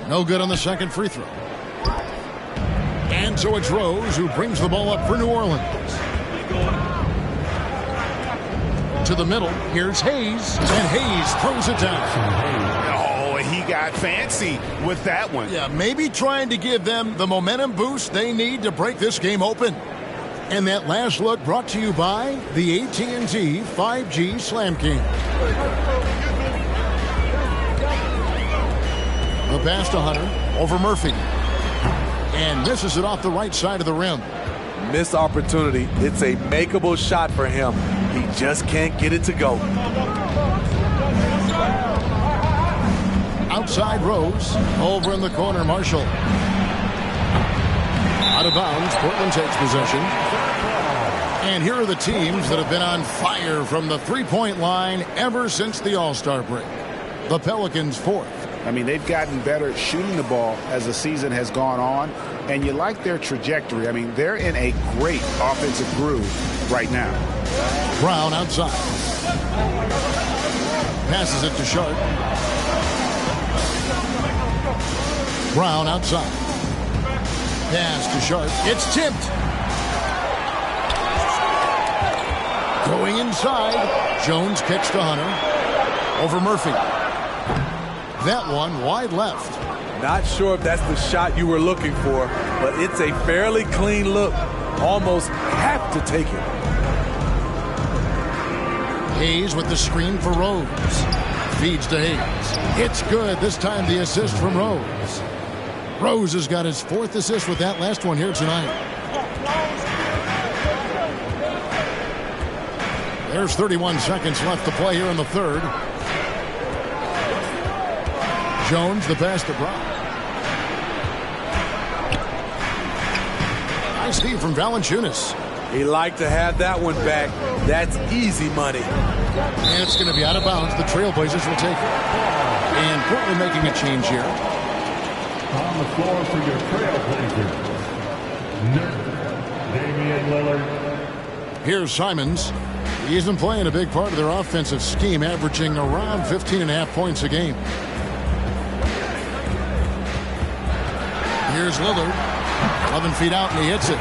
No good on the second free throw. And so it's Rose who brings the ball up for New Orleans. To the middle. Here's Hayes. And Hayes throws it down. Oh, he got fancy with that one. Yeah, maybe trying to give them the momentum boost they need to break this game open. And that last look brought to you by the AT&T 5G Slam King. The pass to Hunter over Murphy. And misses it off the right side of the rim. Missed opportunity. It's a makeable shot for him. He just can't get it to go. Outside Rose. Over in the corner, Marshall. Out of bounds, Portland takes possession. And here are the teams that have been on fire from the three-point line ever since the All-Star break. The Pelicans 4th. I mean, they've gotten better at shooting the ball as the season has gone on, and you like their trajectory. I mean, they're in a great offensive groove right now. Brown outside. Passes it to Sharp. Brown outside. Pass to Sharp. It's tipped. Going inside. Jones kicks to Hunter. Over Murphy. That one wide left. Not sure if that's the shot you were looking for, but it's a fairly clean look. Almost have to take it. Hayes with the screen for Rose. Feeds to Hayes. It's good. This time the assist from Rose. Rose has got his 4th assist with that last one here tonight. There's 31 seconds left to play here in the third. Jones, the pass to Brown. Nice feed from Valanciunas. He liked to have that one back. That's easy money. And it's going to be out of bounds. The Trailblazers will take it. And Portland making a change here. On the floor for your Trailblazers, Damian Lillard. Here's Simons. He's been playing a big part of their offensive scheme, averaging around 15.5 points a game. Here's Lillard. 11 feet out, and he hits it.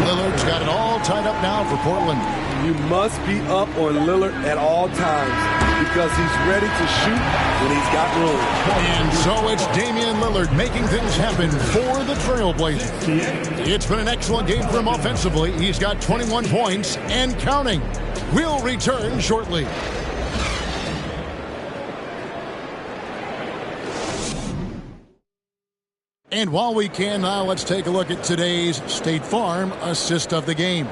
Lillard's got it all tied up now for Portland. You must be up on Lillard at all times because he's ready to shoot when he's got room. And so it's Damian Lillard making things happen for the Trailblazers. It's been an excellent game for him offensively. He's got 21 points and counting. We'll return shortly. And while we can now, let's take a look at today's State Farm assist of the game.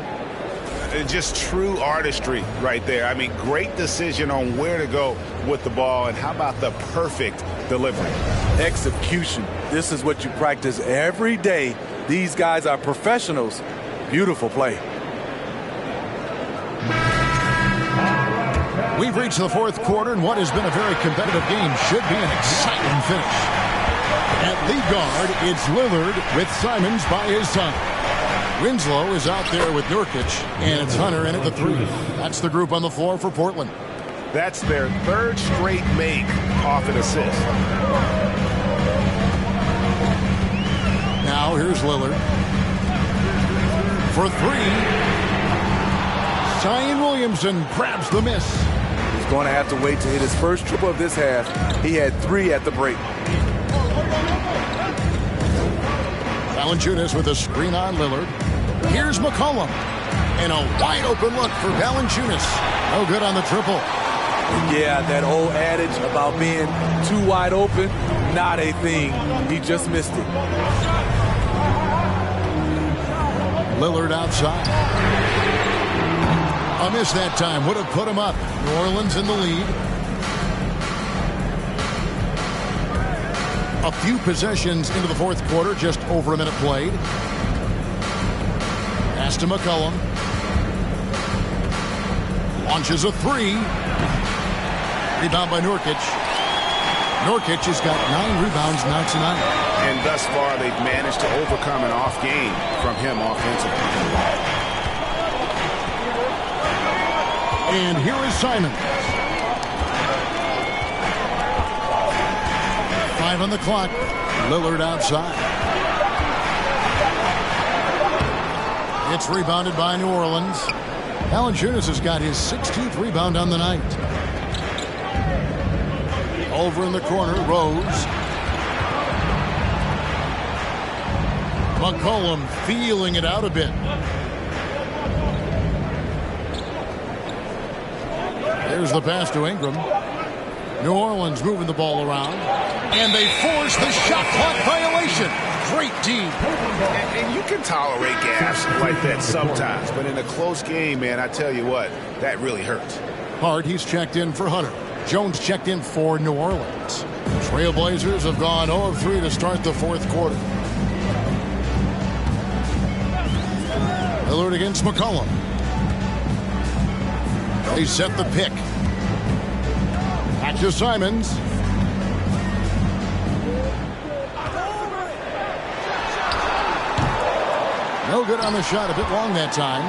Just true artistry right there. I mean, great decision on where to go with the ball, and how about the perfect delivery? Execution. This is what you practice every day. These guys are professionals. Beautiful play. We've reached the fourth quarter, and what has been a very competitive game should be an exciting finish. At lead guard, it's Lillard with Simons by his side. Winslow is out there with Nurkic, and it's Hunter in at the 3. That's the group on the floor for Portland. That's their third straight make off an assist. Now here's Lillard for 3. Zion Williamson grabs the miss. He's going to have to wait to hit his first triple of this half. He had 3 at the break. Valanciunas with a screen on Lillard. Here's McCollum. And a wide open look for Valanciunas. No good on the triple. Yeah, that old adage about being too wide open, not a thing. He just missed it. Lillard outside. A miss that time would have put him up. New Orleans in the lead. A few possessions into the fourth quarter, just over a minute played. Pass to McCollum. Launches a 3. Rebound by Nurkic. Nurkic has got 9 rebounds now tonight. And thus far, they've managed to overcome an off game from him offensively. And here is Simons. 5 on the clock. Lillard outside. It's rebounded by New Orleans. Valanciunas has got his 16th rebound on the night. Over in the corner, Rose. McCollum feeling it out a bit. There's the pass to Ingram. New Orleans moving the ball around. And they force the shot clock violation. Great D. And you can tolerate gaffes like that sometimes, but in a close game, man, I tell you what, that really hurts. Hart, he's checked in for Hunter. Jones checked in for New Orleans. Trailblazers have gone 0 of 3 to start the fourth quarter. Lillard against McCollum. They set the pick. Back to Simons. No good on the shot. A bit long that time.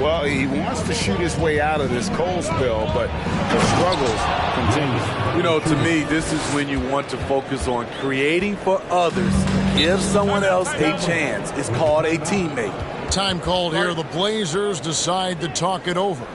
Well, he wants to shoot his way out of this cold spell, but the struggles continue. You know, to me, this is when you want to focus on creating for others. Give someone else a chance. It's called a teammate. Time called here. The Blazers decide to talk it over.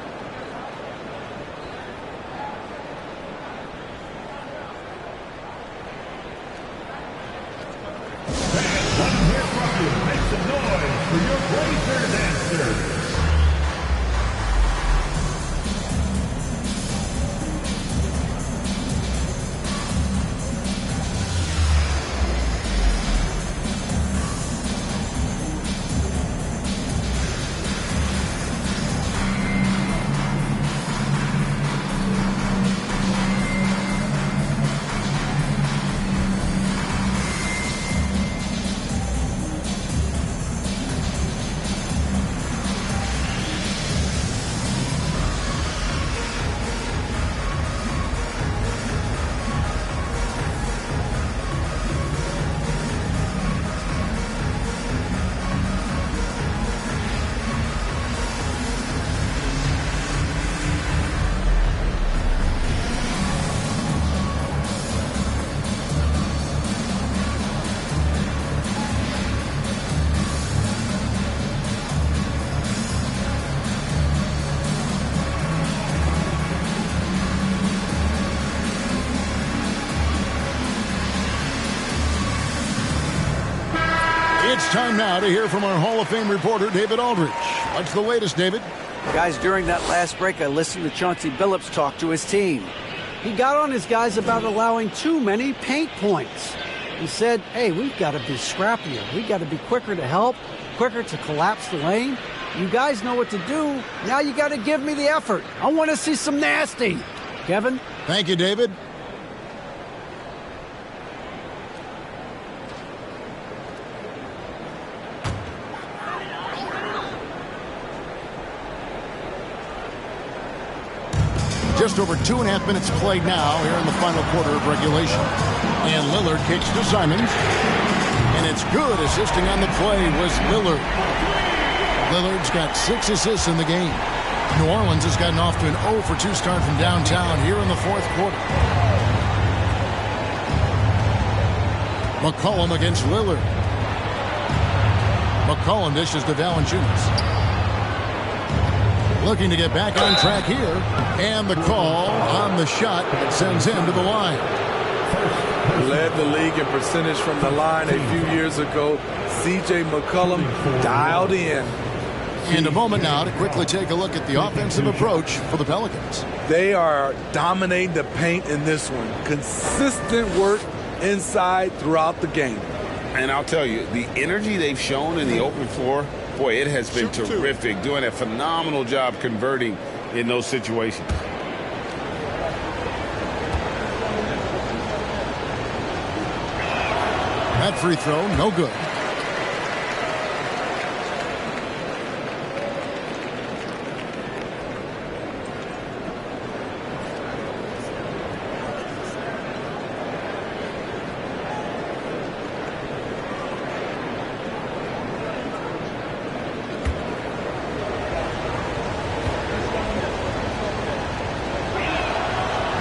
time now to hear from our Hall of Fame reporter, David Aldridge. What's the latest, David? Guys, during that last break, I listened to Chauncey Billups talk to his team. He got on his guys about allowing too many paint points. He said, hey, we've got to be scrappier. We've got to be quicker to help, quicker to collapse the lane. You guys know what to do. Now you got to give me the effort. I want to see some nasty. Kevin? Thank you, David. Just over 2.5 minutes played now here in the final quarter of regulation. And Lillard kicks to Simons. And it's good. Assisting on the play was Lillard. Lillard's got 6 assists in the game. New Orleans has gotten off to an 0-for-2 start from downtown here in the fourth quarter. McCollum against Lillard. McCollum dishes to Valanciunas. Looking to get back on track here. And the call on the shot that sends him to the line. Led the league in percentage from the line a few years ago. C.J. McCollum dialed in. In a moment now to quickly take a look at the offensive approach for the Pelicans. They are dominating the paint in this one. Consistent work inside throughout the game. And I'll tell you, the energy they've shown in the open floor, boy, it has been terrific. Doing a phenomenal job converting in those situations. That free throw, no good.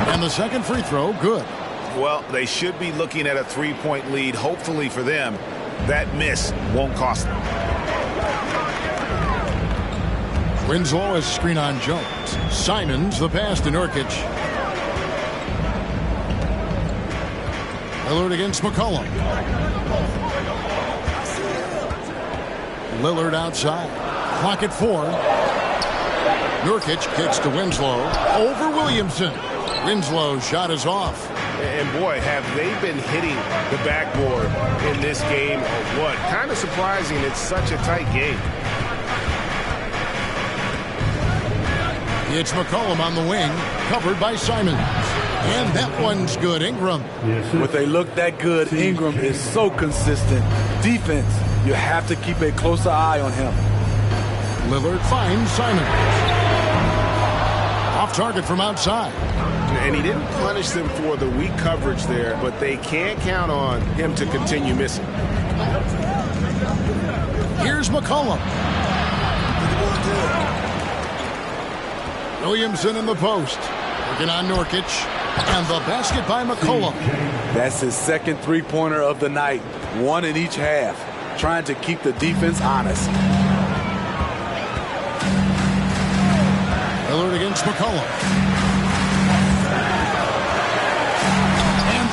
And the second free throw, good. Well, they should be looking at a 3-point lead. Hopefully for them, that miss won't cost them. Winslow has screen on Jones. Simons the pass to Nurkic. Lillard against McCollum. Lillard outside. Clock at 4. Nurkic kicks to Winslow. Over Williamson. Winslow's shot is off. And boy, have they been hitting the backboard in this game or what? Kind of surprising. It's such a tight game. It's McCollum on the wing, covered by Simons. And that one's good. Ingram. When they look that good, Ingram is so consistent. Defense, you have to keep a closer eye on him. Lillard finds Simons. Off target from outside. And he didn't punish them for the weak coverage there, but they can't count on him to continue missing. Here's McCollum. Williamson in the post. Working on Nurkic. And the basket by McCollum. That's his second three-pointer of the night. One in each half. Trying to keep the defense honest. Lillard against McCollum.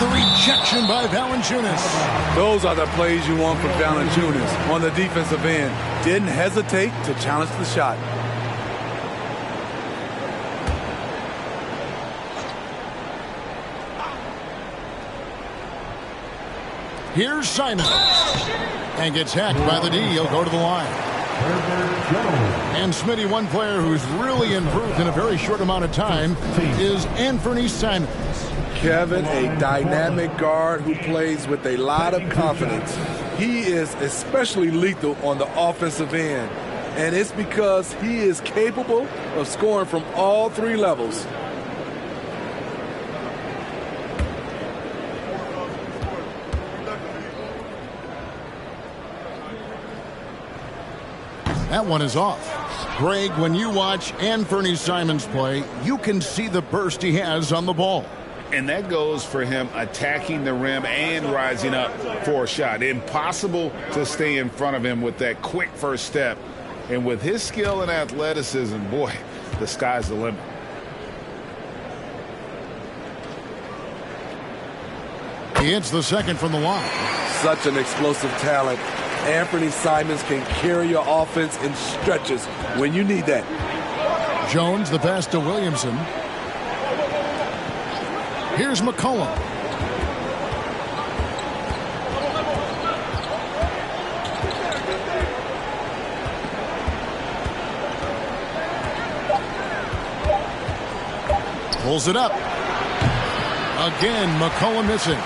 The rejection by Valanciunas. Those are the plays you want from Valanciunas on the defensive end. Didn't hesitate to challenge the shot. Here's Simons. And gets hacked by the D. He'll go to the line. And Smitty, one player who's really improved in a very short amount of time is Anthony Simons. Kevin, a dynamic guard who plays with a lot of confidence. He is especially lethal on the offensive end, and it's because he is capable of scoring from all 3 levels. That one is off. Greg, when you watch Anthony Simons play, you can see the burst he has on the ball. And that goes for him attacking the rim and rising up for a shot. Impossible to stay in front of him with that quick first step. And with his skill and athleticism, boy, the sky's the limit. He hits the second from the line. Such an explosive talent. Anthony Simons can carry your offense in stretches when you need that. Jones, the pass to Williamson. Here's McCollum. Pulls it up. Again, McCollum missing.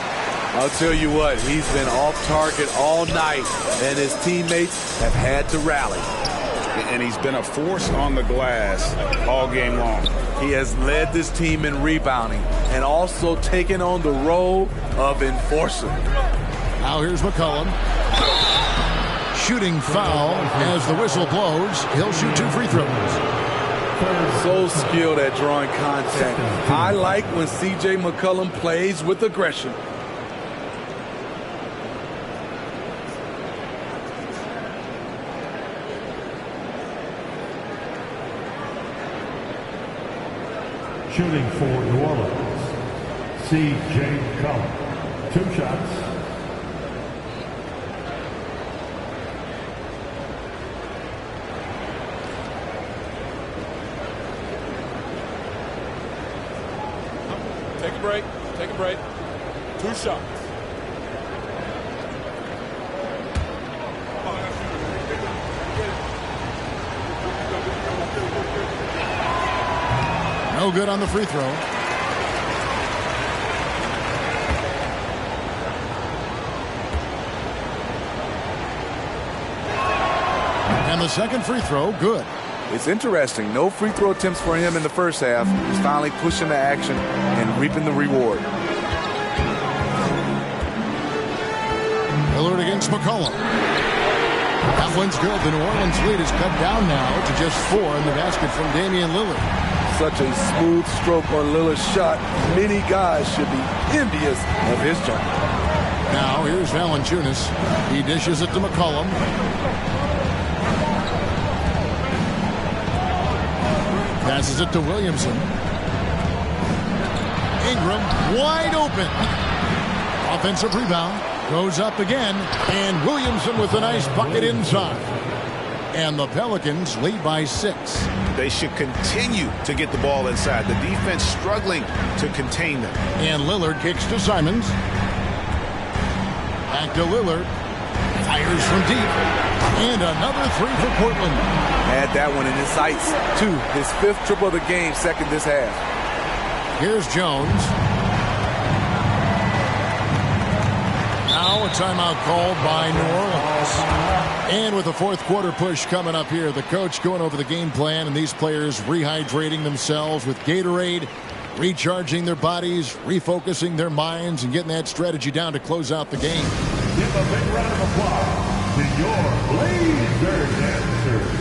I'll tell you what, he's been off target all night, and his teammates have had to rally. And he's been a force on the glass all game long. He has led this team in rebounding and also taken on the role of enforcer. Now here's McCollum. Shooting foul as the whistle blows. He'll shoot 2 free throws. So skilled at drawing contact. I like when C.J. McCollum plays with aggression. Shooting for New Orleans, C.J. McCollum. 2 shots. Take a break. 2 shots. No good on the free throw. And the second free throw, good. It's interesting. No free throw attempts for him in the first half. He's finally pushing the action and reaping the reward. Lillard against McCollum. That one's good. The New Orleans lead is cut down now to just 4 in the basket from Damian Lillard. Such a smooth stroke on Lillard's shot. Many guys should be envious of his journey. Now here's Valanciunas. He dishes it to McCollum. Passes it to Williamson. Ingram wide open. Offensive rebound. Goes up again. And Williamson with a nice bucket inside. And the Pelicans lead by 6. They should continue to get the ball inside. The defense struggling to contain them. And Lillard kicks to Simons. Back to Lillard. Fires from deep. And another 3 for Portland. Had that one in his sights, too. His 5th triple of the game, second this half. Here's Jones. Now a timeout called by New Orleans. And with the 4th quarter push coming up here, the coach going over the game plan and these players rehydrating themselves with Gatorade, recharging their bodies, refocusing their minds, and getting that strategy down to close out the game. Give a big round of applause to your Blazer dancers.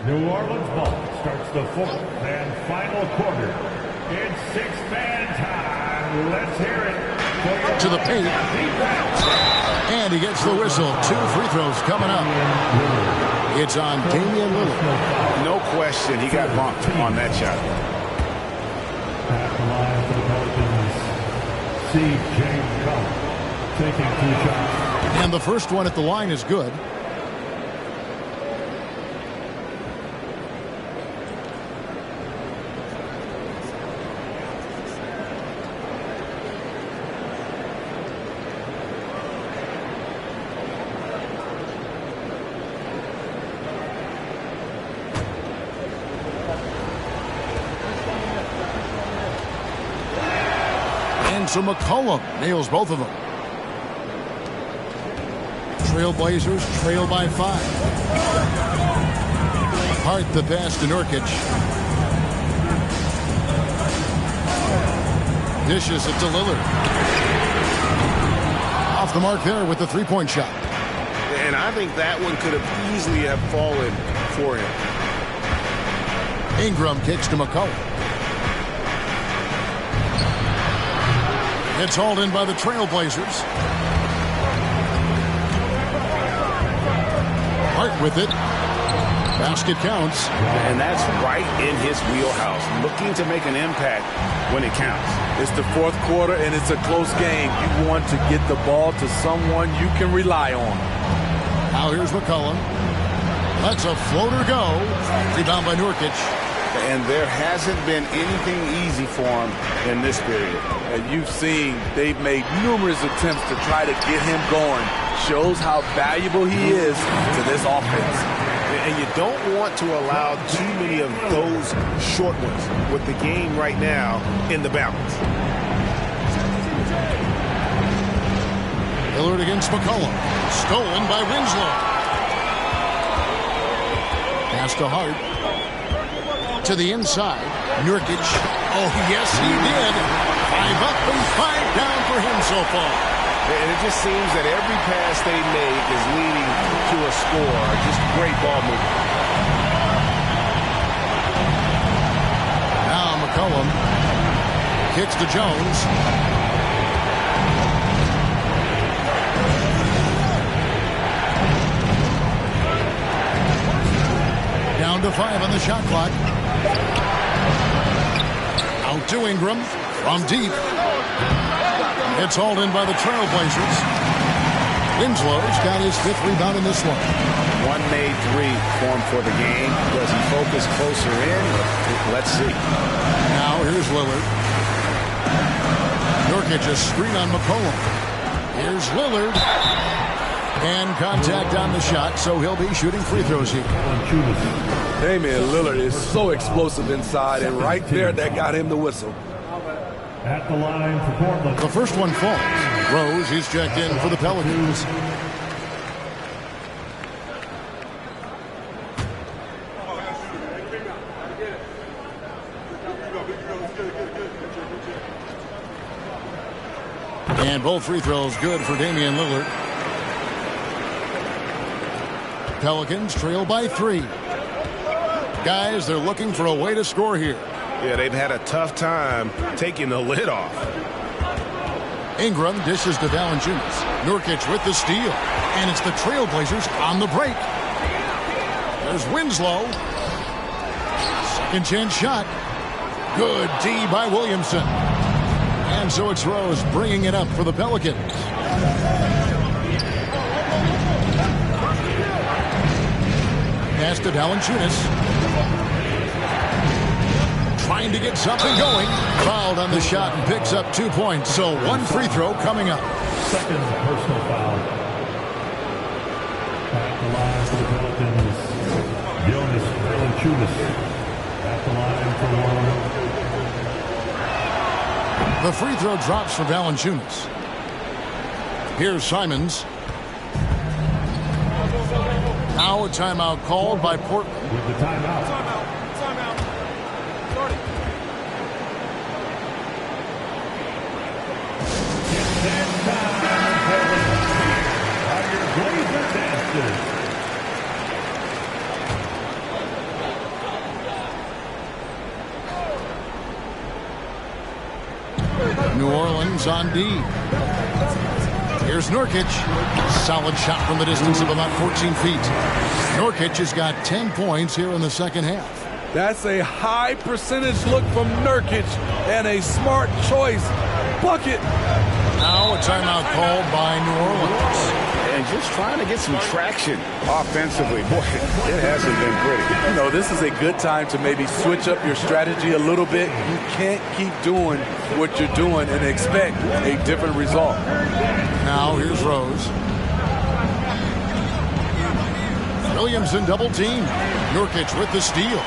New Orleans ball starts the 4th and final quarter. It's 6-man time. Let's hear it. To the paint. And he gets the whistle. 2 free throws coming up. It's on Damian Lillard. No question he got bumped on that shot. At the line for the Pelicans, C.J. McCollum taking 2 shots. And the first one at the line is good. And so McCollum nails both of them. Trailblazers trail by 5. Hart the pass to Nurkic. Dishes it to Lillard. Off the mark there with the three-point shot. And I think that one could have easily have fallen for him. Ingram kicks to McCollum. It's hauled in by the Trailblazers. Hart with it. Basket counts. And that's right in his wheelhouse. Looking to make an impact when it counts. It's the fourth quarter, and it's a close game. You want to get the ball to someone you can rely on. Now here's McCollum. Lets a floater go. Rebound by Nurkic. And there hasn't been anything easy for him in this period. And you've seen they've made numerous attempts to try to get him going. Shows how valuable he is to this offense. And you don't want to allow too many of those short ones with the game right now in the balance. Lillard against McCollum. Stolen by Winslow. Pass to Hart. To the inside. Nurkic. Oh, yes, he did. 5 up and 5 down for him so far. And it just seems that every pass they make is leading to a score. Just great ball movement. Now McCollum kicks to Jones. Down to 5 on the shot clock. Out to Ingram from deep. It's hauled in by the Trailblazers. Winslow's got his 5th rebound in this one. One made 3 formed for the game. Does he focus closer in? Let's see. Now here's Lillard. Nurkic a screen on McCollum. Here's Lillard. And contact on the shot, so he'll be shooting free throws here. Damian Lillard is so explosive inside, and right there, that got him the whistle. At the line for Portland. The first one falls. Rose, he's checked in for the Pelicans. And both free throws good for Damian Lillard. Pelicans trail by 3. Guys, they're looking for a way to score here. Yeah, they've had a tough time taking the lid off. Ingram dishes to Valanciunas. Nurkic with the steal. And it's the Trailblazers on the break. There's Winslow. Second chance shot. Good D by Williamson. And so it's Rose bringing it up for the Pelicans. Pass to Valanciunas. Trying to get something going. Fouled on the shot and picks up 2 points. So 1 free throw coming up. Second personal foul. At the line for the Pelicans, Jonas Valanciunas. At the line for 1. The free throw drops for Valanciunas. Here's Simons. Now a timeout called by Portland. With the timeout. New Orleans on D. Here's Nurkic. Solid shot from the distance of about 14 feet. Nurkic has got 10 points here in the second half. That's a high percentage look from Nurkic and a smart choice. Bucket. Now a timeout called by New Orleans. And just trying to get some traction offensively. Boy, it hasn't been pretty. You know, this is a good time to maybe switch up your strategy a little bit. You can't keep doing what you're doing and expect a different result. Now here's Rose. Williamson double team. Nurkic with the steal.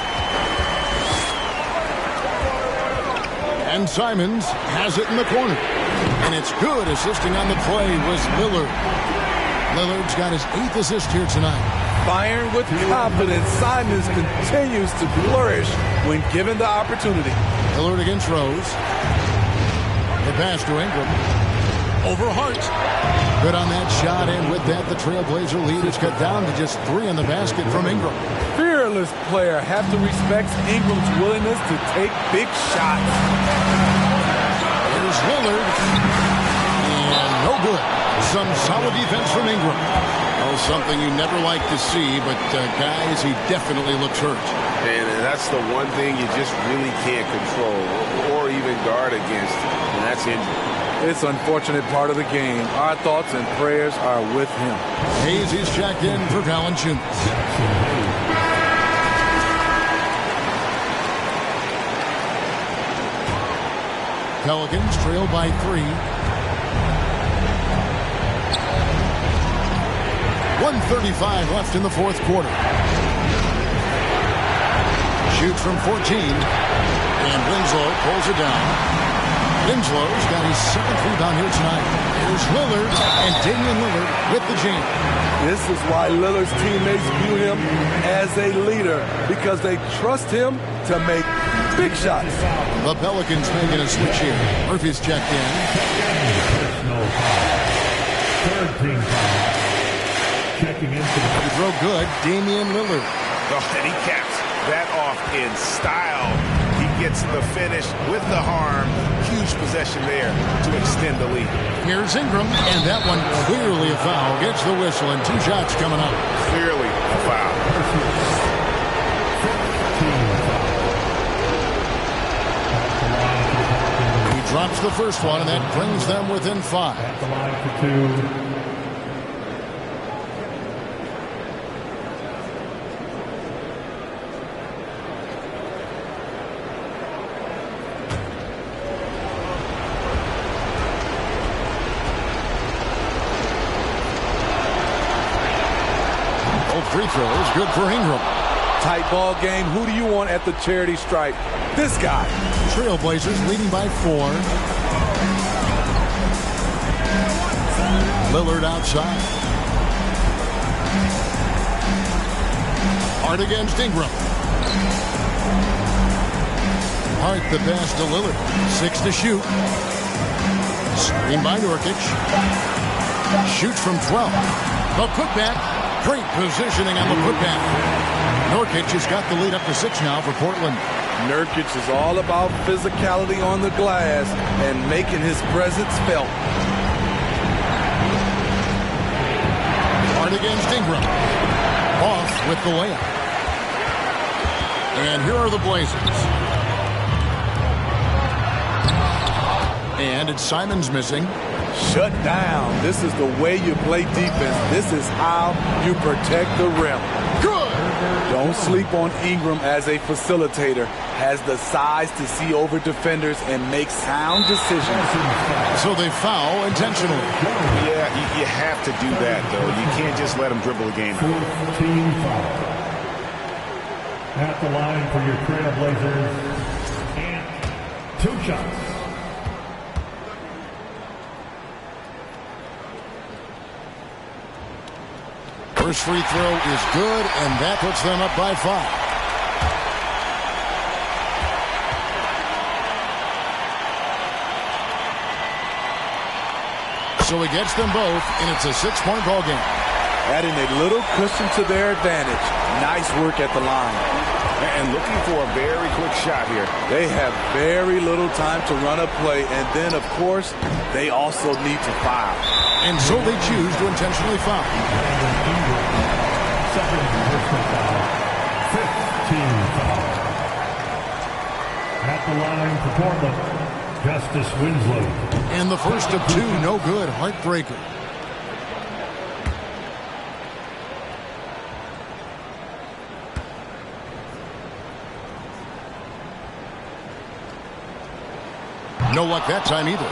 And Simons has it in the corner. And it's good. Assisting on the play was Lillard. Lillard's got his 8th assist here tonight. Firing with confidence, Simons continues to flourish when given the opportunity. Lillard against Rose. The pass to Ingram. Over Hart. Good on that shot, and with that, the Trailblazer lead is cut down to just 3 in the basket from Ingram. Fearless player. Have to respect Ingram's willingness to take big shots. Here's Lillard. And no good. Some solid defense from Ingram. Oh, something you never like to see, but guys, he definitely looks hurt. And that's the one thing you just really can't control or even guard against, and that's injury. It's an unfortunate part of the game. Our thoughts and prayers are with him. Hayes is checked in for Valanciunas. Pelicans trail by 3. 1:35 left in the 4th quarter. Shoots from 14. And Winslow pulls it down. Winslow's got his 7th rebound here tonight. Here's Lillard, and Damian Lillard with the jam. This is why Lillard's teammates view him as a leader, because they trust him to make big shots. The Pelicans making a switch here. Murphy's checked in. Personal foul. 3rd team foul. Checking in for the throw good, Damian Lillard. Oh, and he caps that off in style. He gets the finish with the harm. Huge possession there to extend the lead. Here's Ingram, and that one clearly a foul. Gets the whistle, and 2 shots coming up. Clearly a foul. He drops the first one, and that brings them within 5. At the line for 2. Free throws, good for Ingram. Tight ball game. Who do you want at the charity stripe? This guy. Trailblazers leading by 4. Lillard outside. Hart against Ingram. Hart the pass to Lillard. 6 to shoot. Screen by Nurkic. Shoots from 12. The putback. Great positioning on the putback. Nurkic has got the lead up to 6 now for Portland. Nurkic is all about physicality on the glass and making his presence felt. Hart against Ingram. Off with the layup. And here are the Blazers. And it's Simons missing. Shut down. This is the way you play defense. This is how you protect the rim. Good. Don't sleep on Ingram as a facilitator. Has the size to see over defenders and make sound decisions. So they foul intentionally. Yeah, you have to do that, though. You can't just let him dribble the game. 14 foul. At the line for your Trailblazers. And 2 shots. First free throw is good, and that puts them up by 5. So he gets them both, and it's a 6-point ball game. Adding a little cushion to their advantage. Nice work at the line. And looking for a very quick shot here. They have very little time to run a play, and then, of course, they also need to foul. And so they choose to intentionally foul. Second personal foul. 15 foul. At the line for Portland, Justice Winslow. And the first of 2, no good. Heartbreaker. No luck that time either.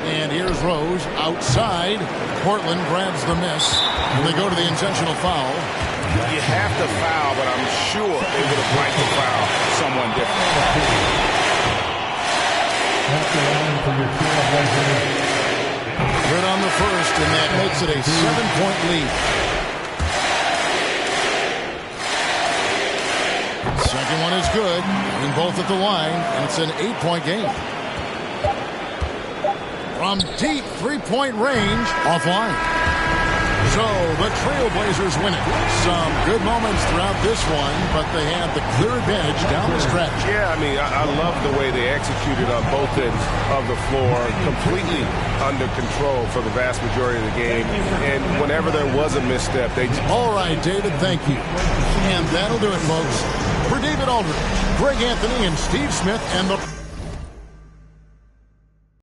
And here's Rose outside. Portland grabs the miss. And they go to the intentional foul. You have to foul, but I'm sure they would have liked to foul someone different. Good on the first, and that makes it a 7-point lead. Second one is good. Getting both at the line, and it's an 8-point game. From deep three-point range, offline. So the Trailblazers win it. Some good moments throughout this one, but they had the clear advantage down the stretch. Yeah, I mean, I love the way they executed on both ends of the floor, completely under control for the vast majority of the game. And whenever there was a misstep, they... All right, David, thank you. And that'll do it, folks. For David Aldridge, Greg Anthony, and Steve Smith, and the...